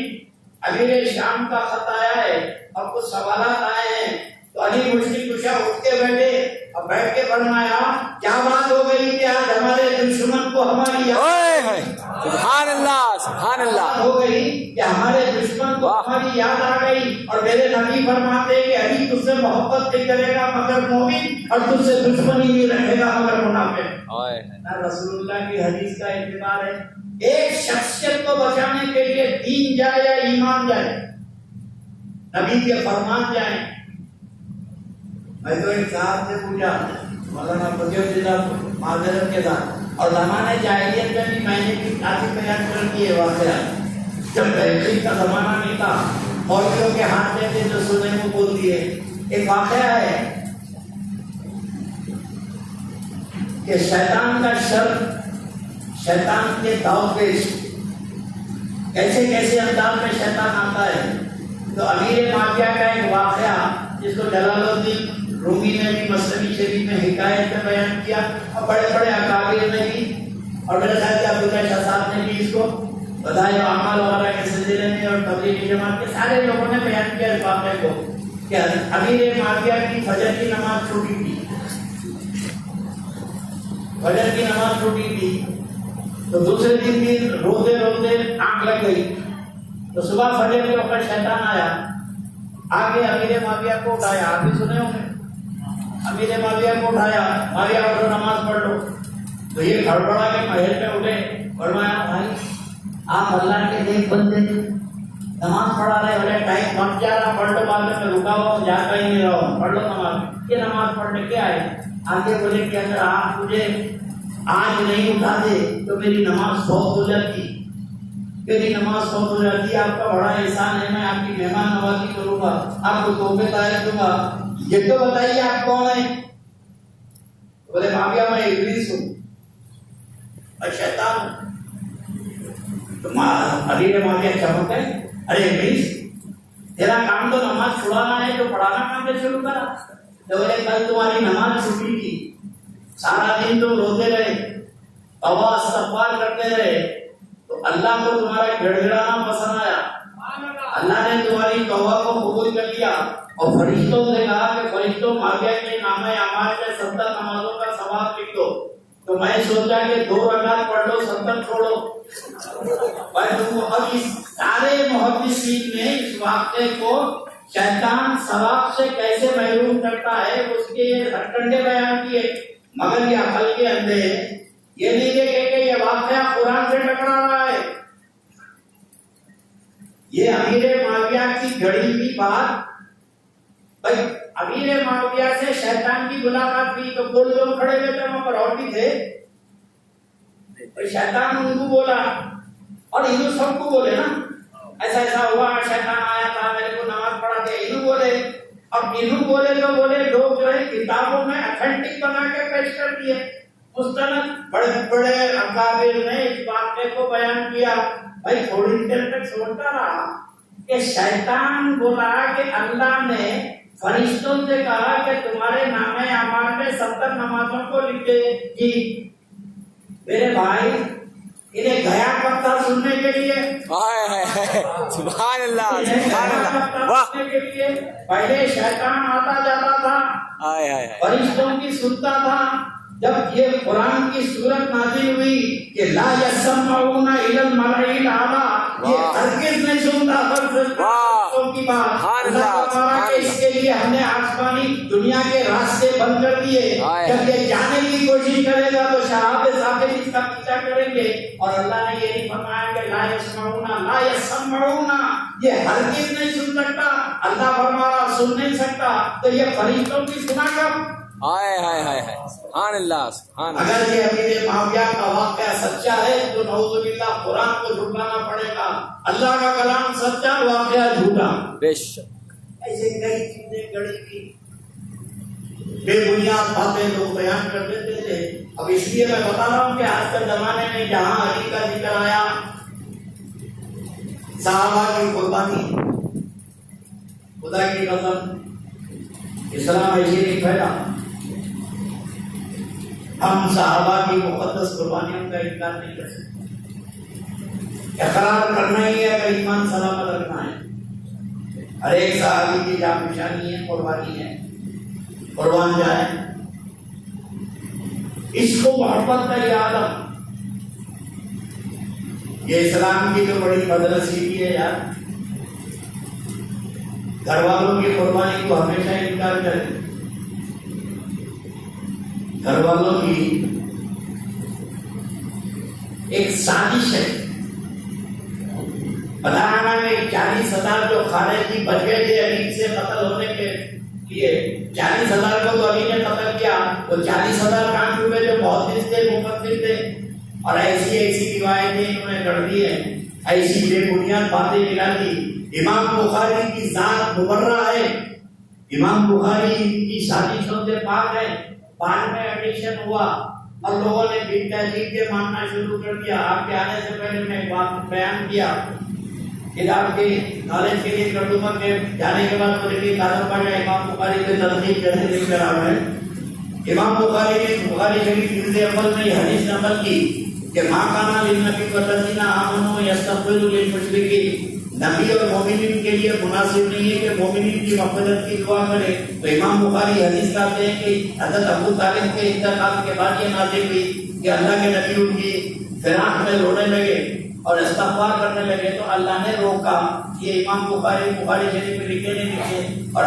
अमीर शाम का खत आया है और कुछ सवालात आए हैं। तो अली मुश्किल कुशा उठ के बैठे और बैठ के फरमाया, क्या बात हो गई कि आज हमारे दुश्मन को हमारी सुभान अल्लाह हो गई कि हमारे दुश्मन को हमारी याद आ गई और मेरे नबी फरमाते कि अली तुझसे मोहब्बत नहीं करेगा मगर मोमिन और तुझसे दुश्मनी नहीं रखेगा मगर मुनाफिक। ना रसूलुल्लाह की हदीस का इत्तिबार है। एक शख्सियत को बचाने के लिए दीन जाए या ईमान जाए, नबी के फरमान जाए। मैं तो एक साहब से पूछा, मौलाना फकीरुद्दीन माजरत के साथ, और ज़माने जाहिलियत में भी मैंने भी काफी बयान कर दिए वाक़या, जब तहक़ीक़ का ज़माना नहीं था, मौलवियों के हाथ में थे जो सुने को बोल दिए। एक वाक़या है कि शैतान का शर, शैतान के दावपेश, कैसे कैसे अंदाज में शैतान आता है। तो अमीर माफिया का एक वाक़या जिसको जलालुद्दीन रूमी ने भी मसनवी शरीफ में हिकायत में बयान किया और बड़े बड़े अकाबिर ने भी, और मेरे ख्याल से अब्दुल्ला शाह साहब ने भी इसको बताया, अमाल वगैरह के सिलसिले में और तबलीगी जमात के सारे लोगों ने बयान किया इस वाक़े को कि अमीर माफिया की फजर की नमाज छूटी थी, फजर की नमाज छूटी थी। तो दूसरे दिन भी रोते रोते आंख लग गई, तो सुबह फजर के वक्त शैतान आया, आगे अमीर माफिया को उठाया, आप भी सुने होंगे, अमीर माफिया को उठाया, माफिया उठो नमाज पढ़ लो। तो ये खड़बड़ा के महल पे उठे, फरमाया भाई आप अल्लाह के नेक बंदे, नमाज पढ़ा रहे, बोले टाइम मत जा रहा, पढ़ लो, बाद में मैं रुका हुआ जाता ही नहीं रहा हूँ, पढ़ लो नमाज। ये नमाज पढ़ने के आए, आगे बोले कि अगर आप मुझे आज नहीं उठा दे तो मेरी नमाज बहुत हो जाती, मेरी नमाज बहुत हो जाती, आपका बड़ा एहसान है, मैं आपकी मेहमान नवाजी करूंगा, आपको तोहफे तारीफ दूंगा। ये तो बताइए आप कौन है? बोले माफिया मैं इब्लीस हूँ और शैतान हूँ। तो अली माफिया चमक गए, अरे इब्लीस तेरा काम तो नमाज छुड़ाना है, तो पढ़ाना काम से शुरू करा। तो बोले कल तुम्हारी नमाज छुट्टी थी, सारा दिन तुम रोते रहे, तौबा इस्तग़फ़ार करते रहे, तो अल्लाह को तुम्हारा गिड़गिड़ाना पसंद आया, अल्लाह ने तुम्हारी तौबा को कबूल कर लिया और फरिश्तों से कहा कि फरिश्तों माफिया के नामे अमाल में 70 नमाजों का सवाब लिख दो। तो मैं सोचा कि 2 रकात पढ़ लो, 70 छोड़ो। भाई तुमको अब इस सारे मुहद्दिसीन ने इस वाक़े को शैतान सवाब से कैसे महरूम करता है उसके हथकंडे बयान किए, मगर ये अकल के अंधे ये नहीं देखे कि ये वाक़या कुरान से टकरा रहा है। ये अमीर माविया की घड़ी की बात, भाई अमीर माविया से शैतान की मुलाकात हुई तो कोई लोग खड़े हुए थे वहां पर और भी थे, तो शैतान उनको बोला और इन्हों सबको बोले ना ऐसा ऐसा हुआ, शैतान आया था मेरे को नमाज पढ़ा के, इन्हों बोले। अब इन्हों बोले तो बोले लोग जो है किताबों में ऑथेंटिक बना के पेश कर दिए, मुस्तनद बड़े बड़े अकाबिर ने इस वाक़े को बयान किया। भाई थोड़ी देर तक सोचता रहा कि शैतान बोला कि अल्लाह ने फरिश्तों से कहा कि तुम्हारे नामे अमाल में 70 नमाजों को लिख दे कि मेरे भाई इन्हें गया कब था सुनने के लिए? सुभान अल्लाह, इन्हें सुभान गया अल्लाह, कब था वाह, सुनने के लिए? पहले शैतान आता जाता था, हाय हाय हाय, फरिश्तों की सुनता था। जब ये कुरान की सूरत नाज़िल हुई कि ला यस्मऊना इलल मलाइल आला, ये हरगिज़ नहीं सुनता फरिश्तों की बात। अल्लाह ताला के इसके लिए हमने आसमानी दुनिया के रास्ते बंद कर दिए। जब ये जाने की कोशिश करेगा तो शहाबे साबित इसका पीछा करेंगे। और अल्लाह ने ये नहीं फरमाया कि ला यस्मऊना, ये हरगिज़ नहीं सुन सकता। अल्लाह फरमाया सुन नहीं सकता, तो ये फरिश्तों की सुना कब? हाय हाय हाय हाय, सुभान अल्लाह, सुभान अल्लाह। अगर ये अमीर माविया का वाक़या सच्चा है तो नऊज़ुबिल्लाह कुरान को झुटलाना पड़ेगा। अल्लाह का कलाम सच्चा, वाक़या झूठा। बेशक ऐसे कई चीजें गढ़ी की बेबुनियाद बातें लोग बयान कर देते थे। अब इसलिए मैं बता रहा हूँ कि आज के जमाने में जहाँ अली का जिक्र आया, सहाबा की कुर्बानी, खुदा की कसम, इस्लाम ऐसे नहीं फैला। हम सहाबा की मुक़द्दस कुर्बानियों का इनकार नहीं कर सकते। इकरार करना ही है अगर ईमान सलामत रखना है। हर एक सहाबी की जान निशानी है, कुर्बानी है, कुर्बान जाए। इसको मोहब्बत का आदम, ये इस्लाम की तो बड़ी बदनसीबी है यार। घर वालों की कुर्बानी को हमेशा इनकार करें। घर वालों की एक साजिश है। बताना में 40,000 जो खारिजी बच गए थे अली से कत्ल होने के लिए, 40,000 को तो अली ने कत्ल किया। वो 40,000 कान हुए जो बहुत थे, मुफस्सिर थे, और ऐसी रिवायतें इन्होंने कर दी है, ऐसी बेबुनियाद बातें मिला दी। इमाम बुखारी की जात मुबर्रा है, इमाम बुखारी की साजिशों से पाक है। बाद में एडिशन हुआ और लोगों ने बिन तहजीब के मानना शुरू कर दिया। आपके आने से पहले मैं एक बात बयान किया, किताब के नॉलेज के लिए कर दूंगा। मैं जाने के बाद मुझे भी कादर पड़ जाए इमाम बुखारी से तस्दीक कैसे लेकर आ रहे हैं। इमाम बुखारी ने बुखारी शरीफ जिल्द अव्वल में हदीस नकल की कि माँ काना लिन्नबी वल्लज़ीना आमनू यस्तग़फिरू लिल-मुशरिकीन, नबी और मोमिनीन के लिए मुनासिब नहीं है कि मोमिनीन की मग़फ़िरत की दुआ करे। तो इमाम बुखारी हदीस लाते हैं कि हज़रत अबू तालिब के इंतकाल के बाद ये नाज़िल हुई कि अल्लाह के नबी उनकी फिराक में रोने लगे और इस्तग़फ़ार करने लगे, तो अल्लाह ने रोका। ये इमाम बुखारी शरीफ में लिखे नहीं लिखे। और